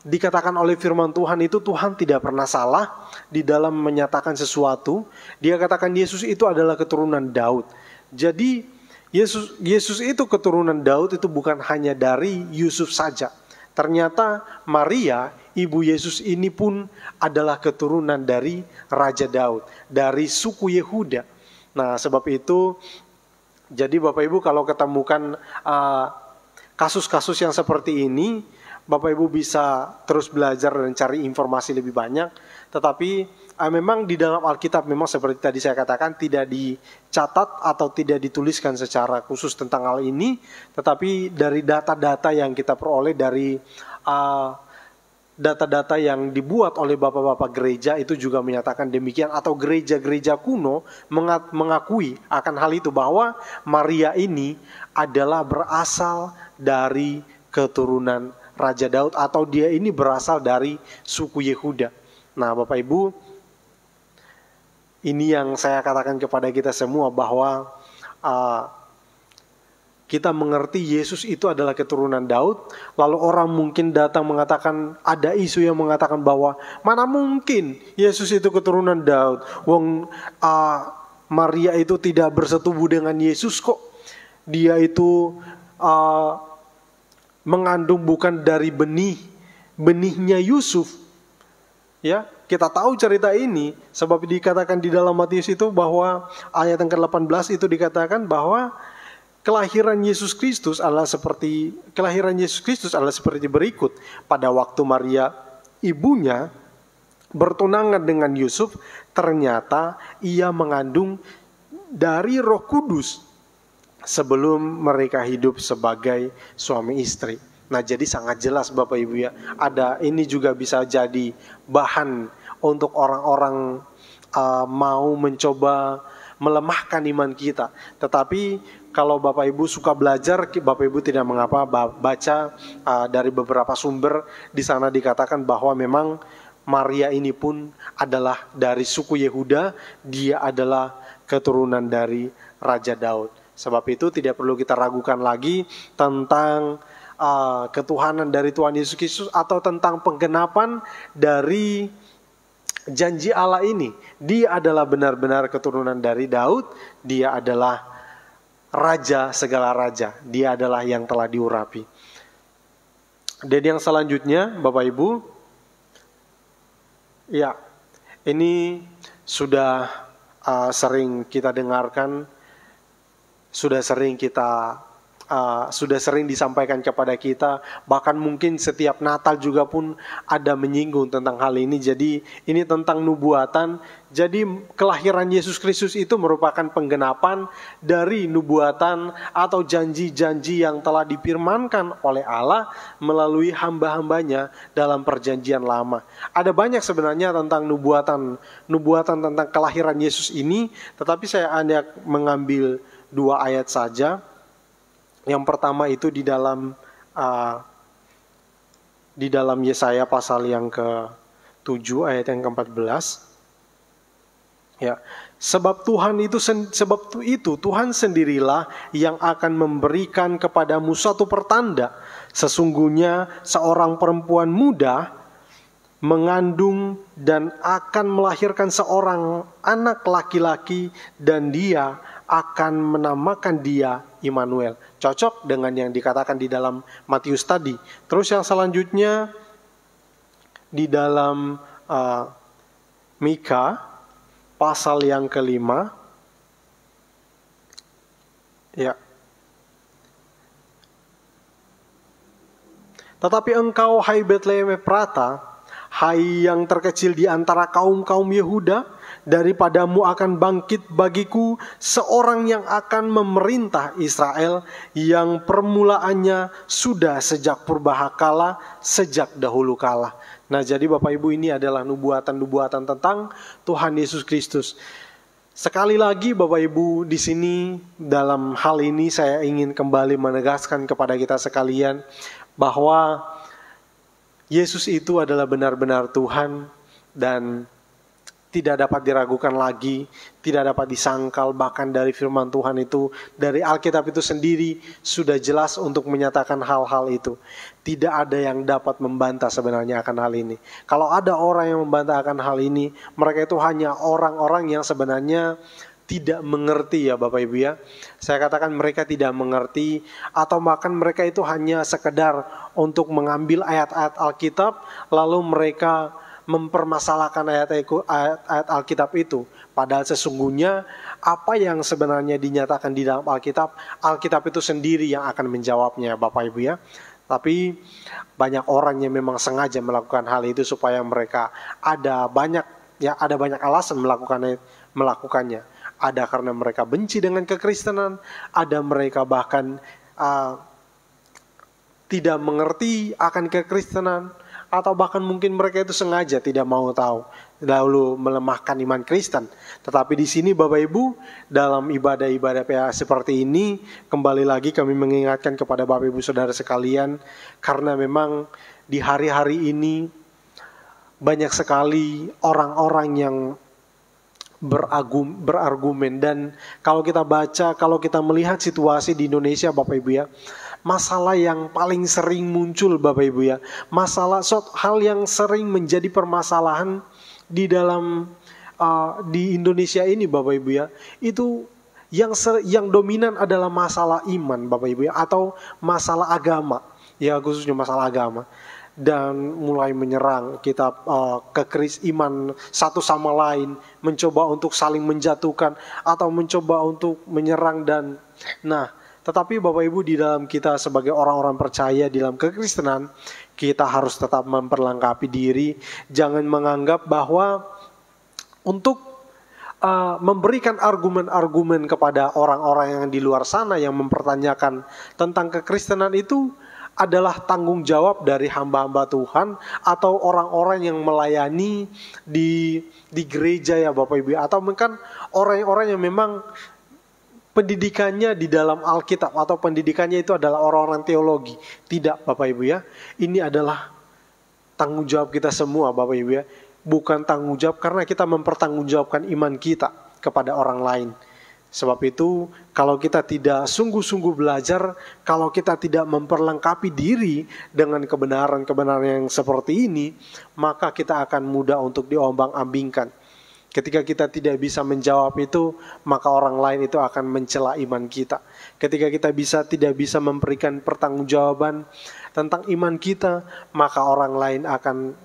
dikatakan oleh firman Tuhan itu, Tuhan tidak pernah salah di dalam menyatakan sesuatu. Dia katakan Yesus itu adalah keturunan Daud. Jadi Yesus itu keturunan Daud itu bukan hanya dari Yusuf saja. Ternyata Maria, ibu Yesus ini pun adalah keturunan dari Raja Daud, dari suku Yehuda. Nah, sebab itu, jadi Bapak Ibu kalau ketemukan kasus-kasus yang seperti ini, Bapak Ibu bisa terus belajar dan cari informasi lebih banyak. Tetapi memang di dalam Alkitab memang seperti tadi saya katakan tidak dicatat atau tidak dituliskan secara khusus tentang hal ini. Tetapi dari data-data yang kita peroleh dari data-data yang dibuat oleh bapak-bapak gereja itu juga menyatakan demikian. Atau gereja-gereja kuno mengakui akan hal itu, bahwa Maria ini adalah berasal dari keturunan Raja Daud, atau dia ini berasal dari suku Yehuda. Nah Bapak Ibu, ini yang saya katakan kepada kita semua, bahwa kita mengerti Yesus itu adalah keturunan Daud. Lalu orang mungkin datang mengatakan, ada isu yang mengatakan bahwa mana mungkin Yesus itu keturunan Daud, wong Maria itu tidak bersetubuh dengan Yesus kok. Dia itu mengandung bukan dari benihnya Yusuf. Ya, kita tahu cerita ini sebab dikatakan di dalam Matius itu, bahwa ayat yang ke-18 itu dikatakan bahwa kelahiran Yesus Kristus adalah seperti berikut. Pada waktu Maria ibunya bertunangan dengan Yusuf, ternyata ia mengandung dari Roh Kudus sebelum mereka hidup sebagai suami istri. Nah, jadi sangat jelas Bapak Ibu ya, ini juga bisa jadi bahan untuk orang-orang mau mencoba melemahkan iman kita. Tetapi kalau Bapak Ibu suka belajar, Bapak Ibu tidak mengapa baca dari beberapa sumber. Di sana dikatakan bahwa memang Maria ini pun adalah dari suku Yehuda, dia adalah keturunan dari Raja Daud. Sebab itu tidak perlu kita ragukan lagi tentang ketuhanan dari Tuhan Yesus Kristus, atau tentang penggenapan dari janji Allah ini. Dia adalah benar-benar keturunan dari Daud. Dia adalah raja segala raja. Dia adalah yang telah diurapi. Dan yang selanjutnya Bapak Ibu, ya, ini sudah sering kita dengarkan, sudah sering disampaikan kepada kita, bahkan mungkin setiap Natal juga pun ada menyinggung tentang hal ini. Jadi ini tentang nubuatan. Jadi kelahiran Yesus Kristus itu merupakan penggenapan dari nubuatan atau janji-janji yang telah difirmankan oleh Allah melalui hamba-hambanya dalam perjanjian lama. Ada banyak sebenarnya tentang nubuatan tentang kelahiran Yesus ini, tetapi saya hanya mengambil 2 ayat saja. Yang pertama itu di dalam Yesaya pasal yang ke-7 ayat yang ke-14. Ya, sebab itu Tuhan sendirilah yang akan memberikan kepadamu suatu pertanda. Sesungguhnya seorang perempuan muda mengandung dan akan melahirkan seorang anak laki-laki, dan dia akan menamakan dia Immanuel. Cocok dengan yang dikatakan di dalam Matius tadi. Terus yang selanjutnya di dalam Mika pasal yang ke-5. Ya. Tetapi engkau, hai Betlehem Efrata, hai yang terkecil di antara kaum-kaum Yehuda, daripadamu akan bangkit bagiku seorang yang akan memerintah Israel, yang permulaannya sudah sejak purbakala, sejak dahulu kala. Nah, jadi Bapak Ibu, ini adalah nubuatan-nubuatan tentang Tuhan Yesus Kristus. Sekali lagi Bapak Ibu, di sini dalam hal ini saya ingin kembali menegaskan kepada kita sekalian bahwa Yesus itu adalah benar-benar Tuhan dan tidak dapat diragukan lagi, tidak dapat disangkal. Bahkan dari firman Tuhan itu, dari Alkitab itu sendiri sudah jelas untuk menyatakan hal-hal itu. Tidak ada yang dapat membantah sebenarnya akan hal ini. Kalau ada orang yang membantah akan hal ini, mereka itu hanya orang-orang yang sebenarnya tidak mengerti, ya Bapak Ibu ya. Saya katakan mereka tidak mengerti, atau bahkan mereka itu hanya sekedar untuk mengambil ayat-ayat Alkitab lalu mereka mempermasalahkan ayat-ayat Alkitab itu. Padahal sesungguhnya apa yang sebenarnya dinyatakan di dalam Alkitab, Alkitab itu sendiri yang akan menjawabnya, Bapak Ibu ya. Tapi banyak orang yang memang sengaja melakukan hal itu supaya mereka ada banyak alasan melakukannya. Ada karena mereka benci dengan kekristenan, ada mereka bahkan tidak mengerti akan kekristenan, atau bahkan mungkin mereka itu sengaja tidak mau tahu, lalu melemahkan iman Kristen. Tetapi di sini Bapak Ibu, dalam ibadah-ibadah PA seperti ini, kembali lagi kami mengingatkan kepada Bapak Ibu Saudara sekalian, karena memang di hari-hari ini banyak sekali orang-orang yang berargumen. Dan kalau kita baca, kalau kita melihat situasi di Indonesia Bapak Ibu ya, masalah yang paling sering muncul Bapak Ibu ya, hal yang sering menjadi permasalahan di dalam di Indonesia ini Bapak Ibu ya, itu yang dominan adalah masalah iman Bapak Ibu ya, atau masalah agama ya, khususnya masalah agama. Dan mulai menyerang kita iman satu sama lain, mencoba untuk saling menjatuhkan atau mencoba untuk menyerang. Dan tetapi Bapak Ibu, di dalam kita sebagai orang-orang percaya di dalam kekristenan, kita harus tetap memperlengkapi diri. Jangan menganggap bahwa untuk memberikan argumen-argumen kepada orang-orang yang di luar sana yang mempertanyakan tentang kekristenan itu adalah tanggung jawab dari hamba-hamba Tuhan atau orang-orang yang melayani di gereja ya Bapak Ibu, atau mungkin orang-orang yang memang pendidikannya di dalam Alkitab atau pendidikannya itu adalah orang-orang teologi. Tidak Bapak Ibu ya, ini adalah tanggung jawab kita semua Bapak Ibu ya. Bukan tanggung jawab karena kita mempertanggungjawabkan iman kita kepada orang lain. Sebab itu, kalau kita tidak sungguh-sungguh belajar, kalau kita tidak memperlengkapi diri dengan kebenaran-kebenaran yang seperti ini, maka kita akan mudah untuk diombang-ambingkan. Ketika kita tidak bisa menjawab itu, maka orang lain itu akan mencela iman kita. Ketika kita tidak bisa memberikan pertanggungjawaban tentang iman kita, maka orang lain akan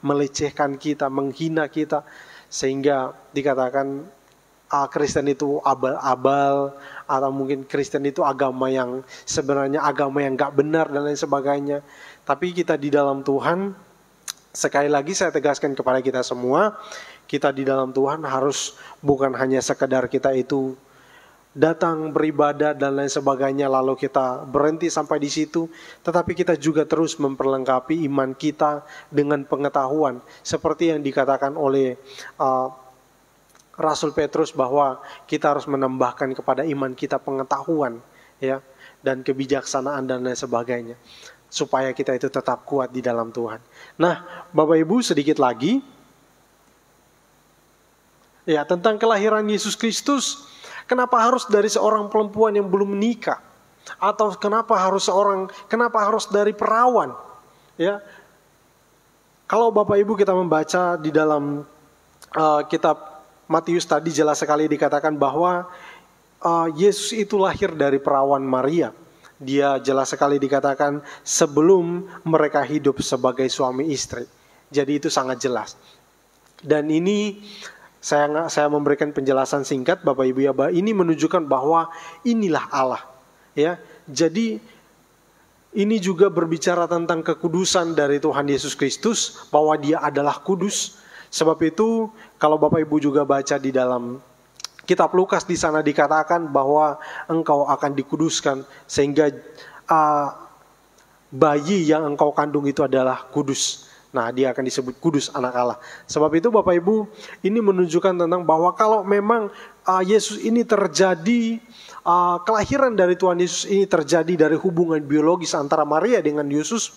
melecehkan kita, menghina kita, sehingga dikatakan Kristen itu abal-abal, atau mungkin Kristen itu agama yang sebenarnya agama yang gak benar dan lain sebagainya. Tapi kita di dalam Tuhan, sekali lagi saya tegaskan kepada kita semua, kita di dalam Tuhan harus bukan hanya sekedar kita itu datang beribadah dan lain sebagainya lalu kita berhenti sampai di situ, tetapi kita juga terus memperlengkapi iman kita dengan pengetahuan, seperti yang dikatakan oleh Rasul Petrus bahwa kita harus menambahkan kepada iman kita pengetahuan ya, dan kebijaksanaan dan lain sebagainya, supaya kita itu tetap kuat di dalam Tuhan. Nah, Bapak Ibu, sedikit lagi ya tentang kelahiran Yesus Kristus. Kenapa harus dari seorang perempuan yang belum menikah? Atau kenapa harus dari perawan? Ya. Kalau Bapak Ibu kita membaca di dalam kitab Matius tadi jelas sekali dikatakan bahwa Yesus itu lahir dari perawan Maria. Dia jelas sekali dikatakan sebelum mereka hidup sebagai suami istri. Jadi itu sangat jelas. Dan ini saya memberikan penjelasan singkat Bapak Ibu ya, bahwa ini menunjukkan bahwa inilah Allah. Ya, jadi ini juga berbicara tentang kekudusan dari Tuhan Yesus Kristus, bahwa Dia adalah kudus. Sebab itu kalau Bapak Ibu juga baca di dalam kitab Lukas, di sana dikatakan bahwa engkau akan dikuduskan sehingga bayi yang engkau kandung itu adalah kudus. Nah, dia akan disebut kudus, anak Allah. Sebab itu Bapak Ibu, ini menunjukkan tentang bahwa kalau memang Yesus ini terjadi, kelahiran dari Tuhan Yesus ini terjadi dari hubungan biologis antara Maria dengan Yusuf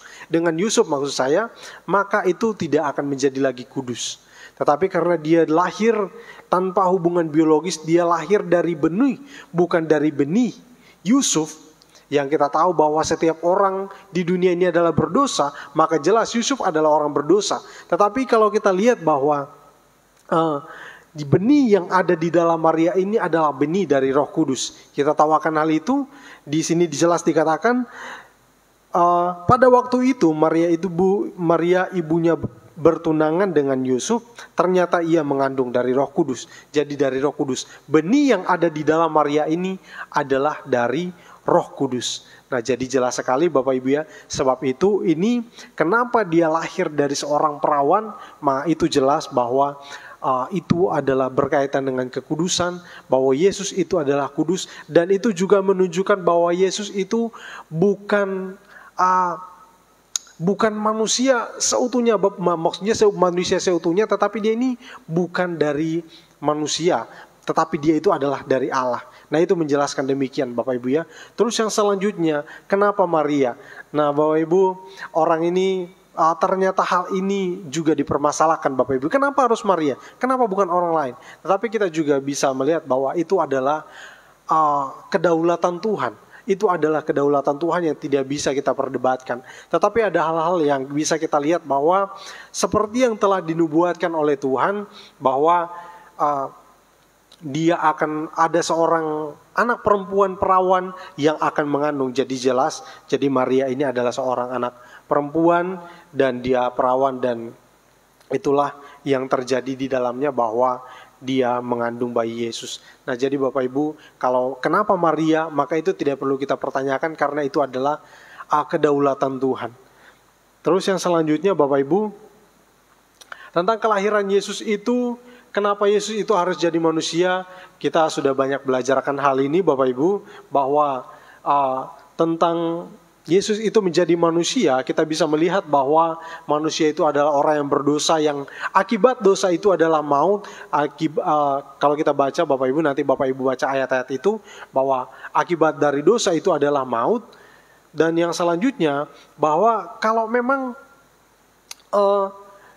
maksud saya, maka itu tidak akan menjadi lagi kudus. Tetapi karena dia lahir tanpa hubungan biologis, dia lahir dari benih, bukan dari benih Yusuf, yang kita tahu bahwa setiap orang di dunia ini adalah berdosa, maka jelas Yusuf adalah orang berdosa. Tetapi kalau kita lihat bahwa benih yang ada di dalam Maria ini adalah benih dari Roh Kudus. Kita tahu akan hal itu. Di sini jelas dikatakan pada waktu itu Maria ibunya bertunangan dengan Yusuf, ternyata ia mengandung dari Roh Kudus. Jadi dari Roh Kudus, benih yang ada di dalam Maria ini adalah dari Roh Kudus. Nah, jadi jelas sekali Bapak Ibu ya, sebab itu ini kenapa dia lahir dari seorang perawan, itu jelas bahwa itu adalah berkaitan dengan kekudusan, bahwa Yesus itu adalah kudus, dan itu juga menunjukkan bahwa Yesus itu bukan manusia seutuhnya, maksudnya manusia seutuhnya, tetapi dia ini bukan dari manusia, tetapi dia itu adalah dari Allah. Nah, itu menjelaskan demikian Bapak Ibu ya. Terus yang selanjutnya, kenapa Maria? Nah, Bapak Ibu, orang ini ternyata hal ini juga dipermasalahkan Bapak Ibu. Kenapa harus Maria? Kenapa bukan orang lain? Tetapi kita juga bisa melihat bahwa itu adalah kedaulatan Tuhan. Itu adalah kedaulatan Tuhan yang tidak bisa kita perdebatkan. Tetapi ada hal-hal yang bisa kita lihat bahwa seperti yang telah dinubuatkan oleh Tuhan, bahwa dia akan ada seorang anak perempuan perawan yang akan mengandung. Jadi jelas, jadi Maria ini adalah seorang anak perempuan dan dia perawan, dan itulah yang terjadi di dalamnya bahwa dia mengandung bayi Yesus. Nah, jadi Bapak Ibu, kalau kenapa Maria, maka itu tidak perlu kita pertanyakan karena itu adalah kedaulatan Tuhan. Terus yang selanjutnya Bapak Ibu, tentang kelahiran Yesus itu, kenapa Yesus itu harus jadi manusia? Kita sudah banyak belajar akan hal ini Bapak Ibu, bahwa tentang Yesus itu menjadi manusia, kita bisa melihat bahwa manusia itu adalah orang yang berdosa, yang akibat dosa itu adalah maut. Kalau kita baca Bapak Ibu, nanti Bapak Ibu baca ayat-ayat itu, bahwa akibat dari dosa itu adalah maut. Dan yang selanjutnya, bahwa kalau memang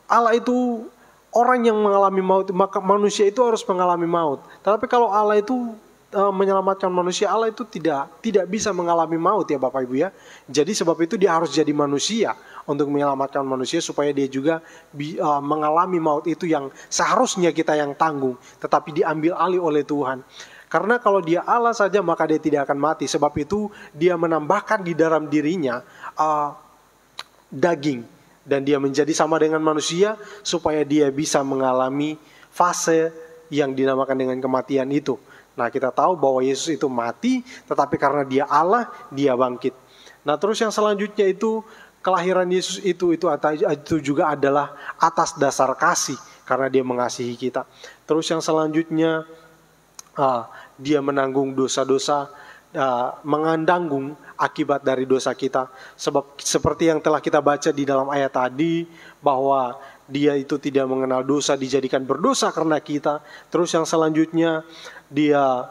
Allah itu orang yang mengalami maut, maka manusia itu harus mengalami maut. Tetapi kalau Allah itu menyelamatkan manusia, Allah itu tidak bisa mengalami maut ya Bapak Ibu ya. Jadi sebab itu dia harus jadi manusia untuk menyelamatkan manusia, supaya dia juga mengalami maut itu yang seharusnya kita yang tanggung, tetapi diambil alih oleh Tuhan. Karena kalau dia Allah saja maka dia tidak akan mati. Sebab itu dia menambahkan di dalam dirinya daging, dan dia menjadi sama dengan manusia supaya dia bisa mengalami fase yang dinamakan dengan kematian itu. Nah, kita tahu bahwa Yesus itu mati, tetapi karena dia Allah, dia bangkit. Nah, terus yang selanjutnya itu, kelahiran Yesus itu juga adalah atas dasar kasih, karena dia mengasihi kita. Terus yang selanjutnya, dia menanggung dosa-dosa, mengandanggung akibat dari dosa kita. Sebab seperti yang telah kita baca di dalam ayat tadi, bahwa dia itu tidak mengenal dosa, dijadikan berdosa karena kita. Terus yang selanjutnya, dia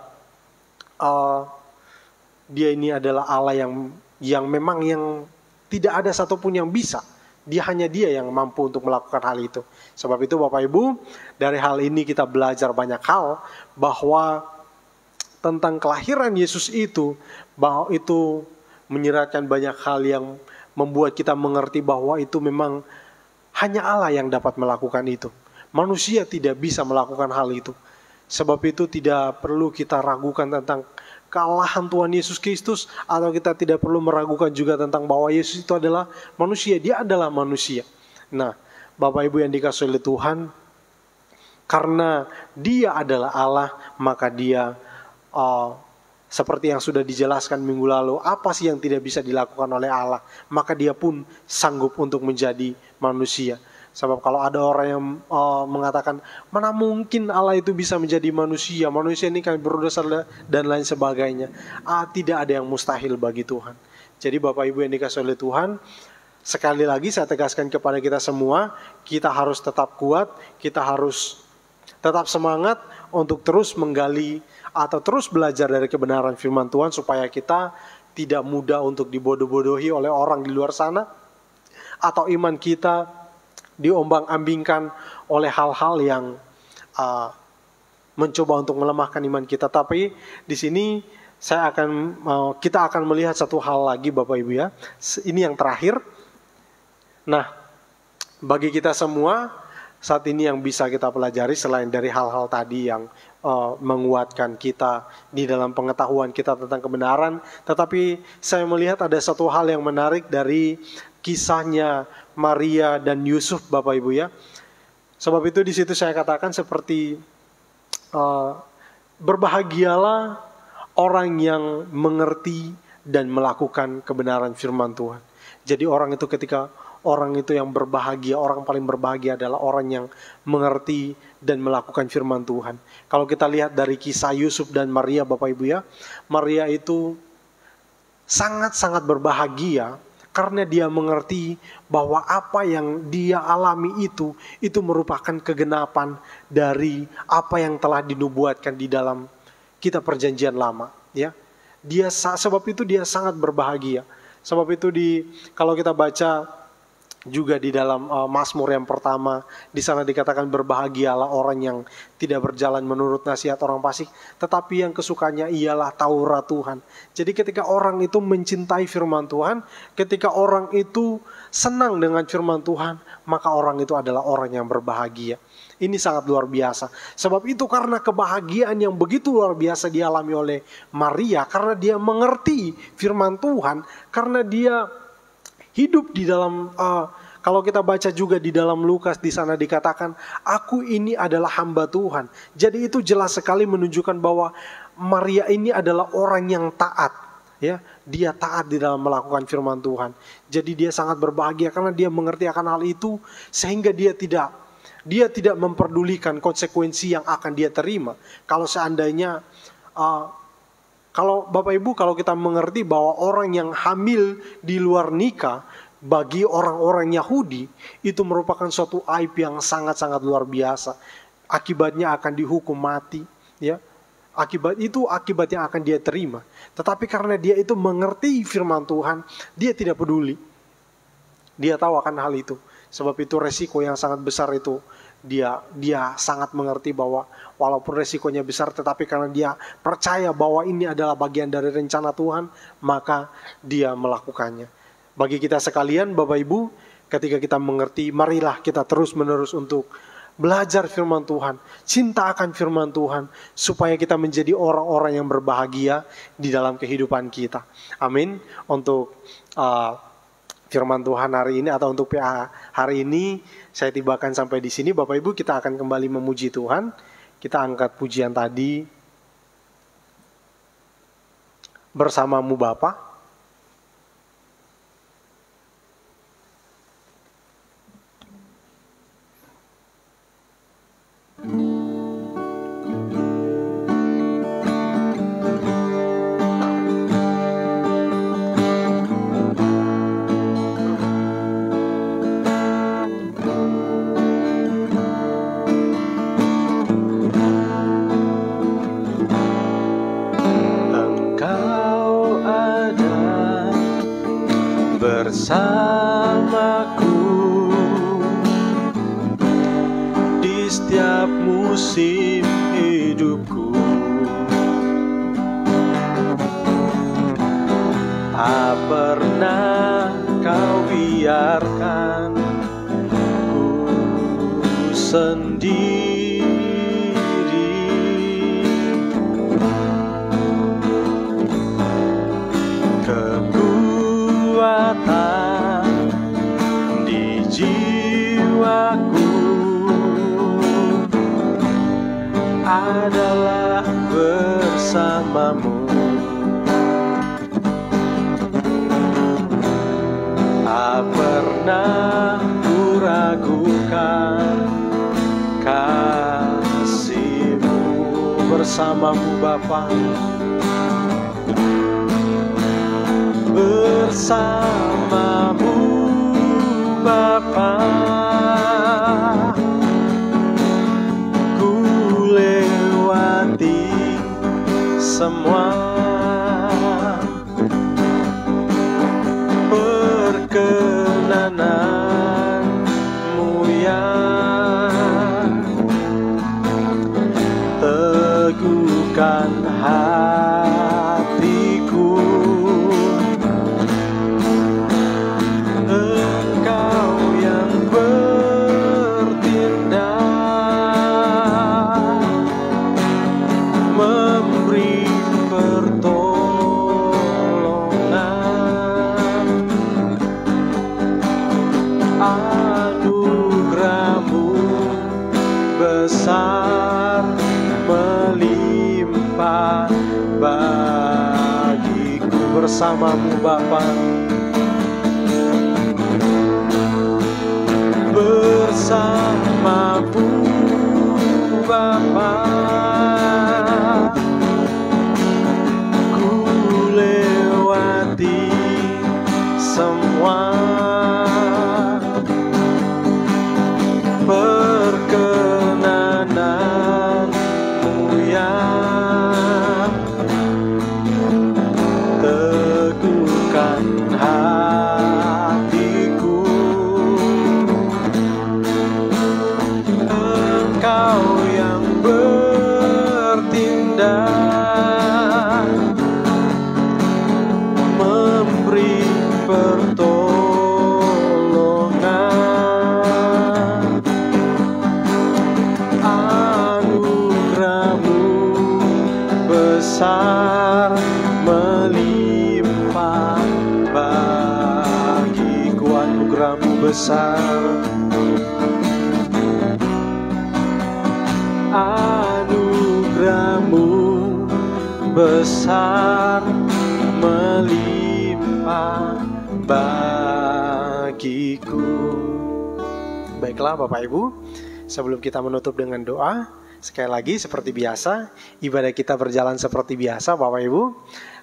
ini adalah Allah yang memang yang tidak ada satupun yang bisa. Hanya dia yang mampu untuk melakukan hal itu. Sebab itu Bapak Ibu, dari hal ini kita belajar banyak hal, bahwa tentang kelahiran Yesus itu, bahwa itu menyiratkan banyak hal yang membuat kita mengerti bahwa itu memang Hanya Allah yang dapat melakukan itu. Manusia tidak bisa melakukan hal itu. Sebab itu tidak perlu kita ragukan tentang kealahan Tuhan Yesus Kristus, atau kita tidak perlu meragukan juga tentang bahwa Yesus itu adalah manusia. Dia adalah manusia. Nah, Bapak Ibu yang dikasihi oleh Tuhan, karena dia adalah Allah, maka dia seperti yang sudah dijelaskan minggu lalu, apa sih yang tidak bisa dilakukan oleh Allah? Maka dia pun sanggup untuk menjadi manusia. Sebab kalau ada orang yang mengatakan, mana mungkin Allah itu bisa menjadi manusia, manusia ini kan berdosa dan lain sebagainya. Tidak ada yang mustahil bagi Tuhan. Jadi Bapak Ibu yang dikasihi oleh Tuhan, sekali lagi saya tegaskan kepada kita semua, kita harus tetap kuat, kita harus tetap semangat untuk terus menggali atau terus belajar dari kebenaran firman Tuhan, supaya kita tidak mudah untuk dibodoh-bodohi oleh orang di luar sana, atau iman kita diombang-ambingkan oleh hal-hal yang mencoba untuk melemahkan iman kita. Tapi di sini kita akan melihat satu hal lagi Bapak Ibu ya. Ini yang terakhir. Nah, bagi kita semua saat ini yang bisa kita pelajari selain dari hal-hal tadi yang menguatkan kita di dalam pengetahuan kita tentang kebenaran, tetapi saya melihat ada satu hal yang menarik dari kisahnya Maria dan Yusuf Bapak Ibu ya. Sebab itu di situ saya katakan seperti berbahagialah orang yang mengerti dan melakukan kebenaran firman Tuhan. Jadi orang itu ketika orang itu yang berbahagia, orang paling berbahagia adalah orang yang mengerti dan melakukan firman Tuhan. Kalau kita lihat dari kisah Yusuf dan Maria Bapak Ibu ya, Maria itu sangat-sangat berbahagia karena dia mengerti bahwa apa yang dia alami itu merupakan kegenapan dari apa yang telah dinubuatkan di dalam kitab perjanjian lama ya. Sebab itu dia sangat berbahagia. Sebab itu kalau kita baca juga di dalam Mazmur yang pertama, di sana dikatakan berbahagialah orang yang tidak berjalan menurut nasihat orang fasik, tetapi yang kesukanya ialah Taurat Tuhan. Jadi ketika orang itu mencintai firman Tuhan, ketika orang itu senang dengan firman Tuhan, maka orang itu adalah orang yang berbahagia. Ini sangat luar biasa. Sebab itu karena kebahagiaan yang begitu luar biasa dialami oleh Maria, karena dia mengerti firman Tuhan, karena dia hidup di dalam, kalau kita baca juga di dalam Lukas, di sana dikatakan, aku ini adalah hamba Tuhan. Jadi itu jelas sekali menunjukkan bahwa Maria ini adalah orang yang taat. Ya, dia taat di dalam melakukan firman Tuhan. Jadi dia sangat berbahagia karena dia mengerti akan hal itu, sehingga dia tidak memperdulikan konsekuensi yang akan dia terima. Kalau seandainya kalau Bapak Ibu, kalau kita mengerti bahwa orang yang hamil di luar nikah, bagi orang-orang Yahudi, itu merupakan suatu aib yang sangat-sangat luar biasa. Akibatnya akan dihukum mati. Ya. Akibat yang akan dia terima. Tetapi karena dia itu mengerti firman Tuhan, dia tidak peduli. Dia tahu akan hal itu. Sebab itu resiko yang sangat besar itu. Dia sangat mengerti bahwa walaupun resikonya besar, tetapi karena dia percaya bahwa ini adalah bagian dari rencana Tuhan, maka dia melakukannya. Bagi kita sekalian Bapak Ibu, ketika kita mengerti, marilah kita terus menerus untuk belajar firman Tuhan, cinta akan firman Tuhan, supaya kita menjadi orang-orang yang berbahagia di dalam kehidupan kita. Amin. Untuk firman Tuhan hari ini atau untuk PA hari ini saya tibakan sampai di sini. Bapak Ibu, kita akan kembali memuji Tuhan. Kita angkat pujian tadi. Bersamamu Bapa. Bersamaku di setiap musim hidupku, tak pernah kau biarkan sendiri. Kekuatan di jiwaku adalah bersamamu. Tak pernah kuragukan kasih-Mu bersamamu Bapa, bersamamu Bapa, ku lewati semua perkenanan-Mu yang teguhkan hatiku. Engkau yang bertindak, memberi pertolongan. Anugerah-Mu besar melimpah bagiku. Bersamamu Bapa, bersamamu Bapa, ku lewati semua perkenanan-Mu yang teguhkan hatiku. Engkau yang bertindak, memberi pertolongan. Anugerah-Mu besar melimpah bagiku. Anugerah-Mu besar, anugerah-Mu besar melimpah bagiku. Baiklah Bapak Ibu, sebelum kita menutup dengan doa, sekali lagi seperti biasa, ibadah kita berjalan seperti biasa Bapak Ibu.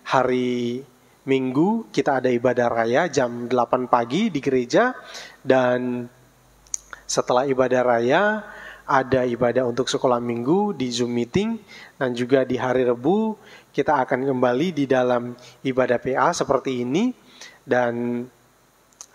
Hari Minggu kita ada ibadah raya jam 8 pagi di gereja, dan setelah ibadah raya ada ibadah untuk sekolah minggu di Zoom meeting, dan juga di hari Rebu kita akan kembali di dalam ibadah PA seperti ini. Dan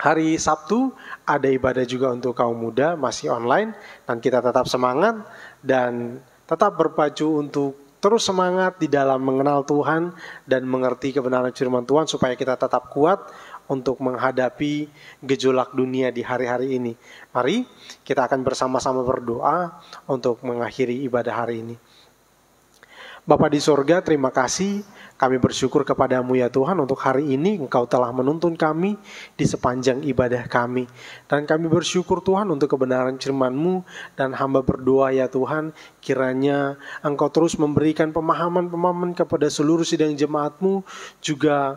hari Sabtu ada ibadah juga untuk kaum muda, masih online, dan kita tetap semangat dan tetap berpacu untuk terus semangat di dalam mengenal Tuhan dan mengerti kebenaran firman Tuhan, supaya kita tetap kuat untuk menghadapi gejolak dunia di hari-hari ini. Mari kita akan bersama-sama berdoa untuk mengakhiri ibadah hari ini. Bapa di sorga, terima kasih. Kami bersyukur kepadamu ya Tuhan, untuk hari ini Engkau telah menuntun kami di sepanjang ibadah kami. Dan kami bersyukur Tuhan untuk kebenaran firman-Mu, dan hamba berdoa ya Tuhan, kiranya Engkau terus memberikan pemahaman-pemahaman kepada seluruh sidang jemaat-Mu, juga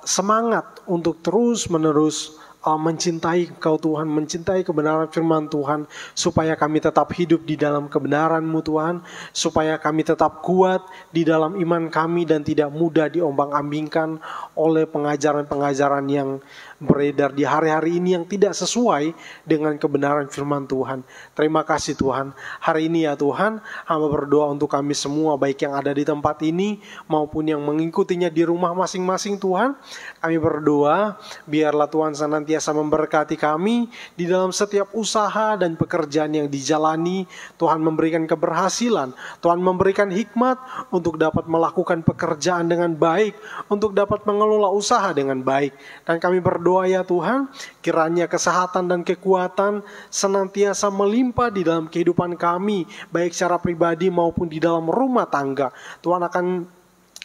semangat untuk terus-menerus mencintai Engkau Tuhan, mencintai kebenaran firman Tuhan, supaya kami tetap hidup di dalam kebenaran-Mu Tuhan, supaya kami tetap kuat di dalam iman kami dan tidak mudah diombang-ambingkan oleh pengajaran-pengajaran yang beredar di hari-hari ini yang tidak sesuai dengan kebenaran firman Tuhan. Terima kasih Tuhan. Hari ini ya Tuhan, hamba berdoa untuk kami semua, baik yang ada di tempat ini maupun yang mengikutinya di rumah masing-masing Tuhan. Kami berdoa, biarlah Tuhan senantiasa senantiasa memberkati kami di dalam setiap usaha dan pekerjaan yang dijalani. Tuhan memberikan keberhasilan, Tuhan memberikan hikmat untuk dapat melakukan pekerjaan dengan baik, untuk dapat mengelola usaha dengan baik. Dan kami berdoa ya Tuhan, kiranya kesehatan dan kekuatan senantiasa melimpah di dalam kehidupan kami, baik secara pribadi maupun di dalam rumah tangga. Tuhan akan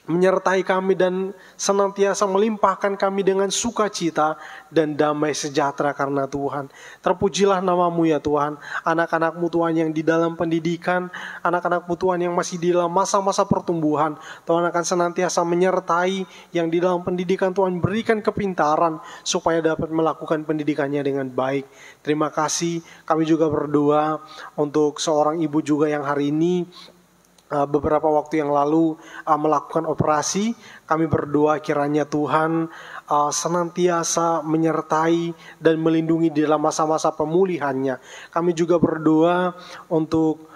menyertai kami dan senantiasa melimpahkan kami dengan sukacita dan damai sejahtera karena Tuhan. Terpujilah nama-Mu ya Tuhan. Anak-anak-Mu Tuhan yang di dalam pendidikan, anak-anak-Mu Tuhan yang masih di dalam masa-masa pertumbuhan, Tuhan akan senantiasa menyertai yang di dalam pendidikan. Tuhan berikan kepintaran supaya dapat melakukan pendidikannya dengan baik. Terima kasih. Kami juga berdoa untuk seorang ibu juga yang hari ini beberapa waktu yang lalu melakukan operasi. Kami berdoa kiranya Tuhan senantiasa menyertai dan melindungi di dalam masa-masa pemulihannya. Kami juga berdoa untuk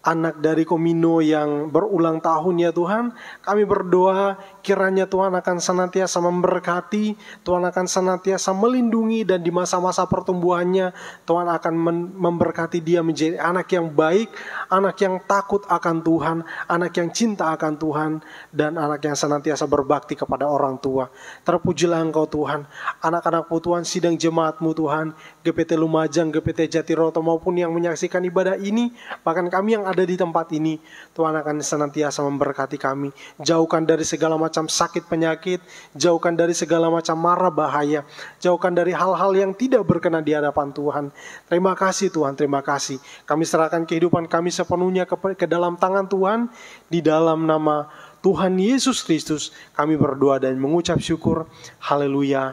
anak dari Komino yang berulang tahun ya Tuhan. Kami berdoa kiranya Tuhan akan senantiasa memberkati, Tuhan akan senantiasa melindungi, dan di masa-masa pertumbuhannya Tuhan akan memberkati dia menjadi anak yang baik, anak yang takut akan Tuhan, anak yang cinta akan Tuhan, dan anak yang senantiasa berbakti kepada orang tua. Terpujilah Engkau Tuhan. Anak-anak-Mu Tuhan, sidang jemaat-Mu Tuhan, GPT Lumajang, GPT Jatiroto maupun yang menyaksikan ibadah ini, bahkan kami yang ada di tempat ini, Tuhan akan senantiasa memberkati kami. Jauhkan dari segala macam sakit penyakit, jauhkan dari segala macam mara bahaya, jauhkan dari hal-hal yang tidak berkenan di hadapan Tuhan. Terima kasih Tuhan, terima kasih. Kami serahkan kehidupan kami sepenuhnya ke dalam tangan Tuhan. Di dalam nama Tuhan Yesus Kristus kami berdoa dan mengucap syukur. Haleluya,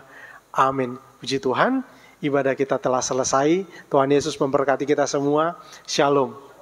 amin. Puji Tuhan, ibadah kita telah selesai. Tuhan Yesus memberkati kita semua. Shalom.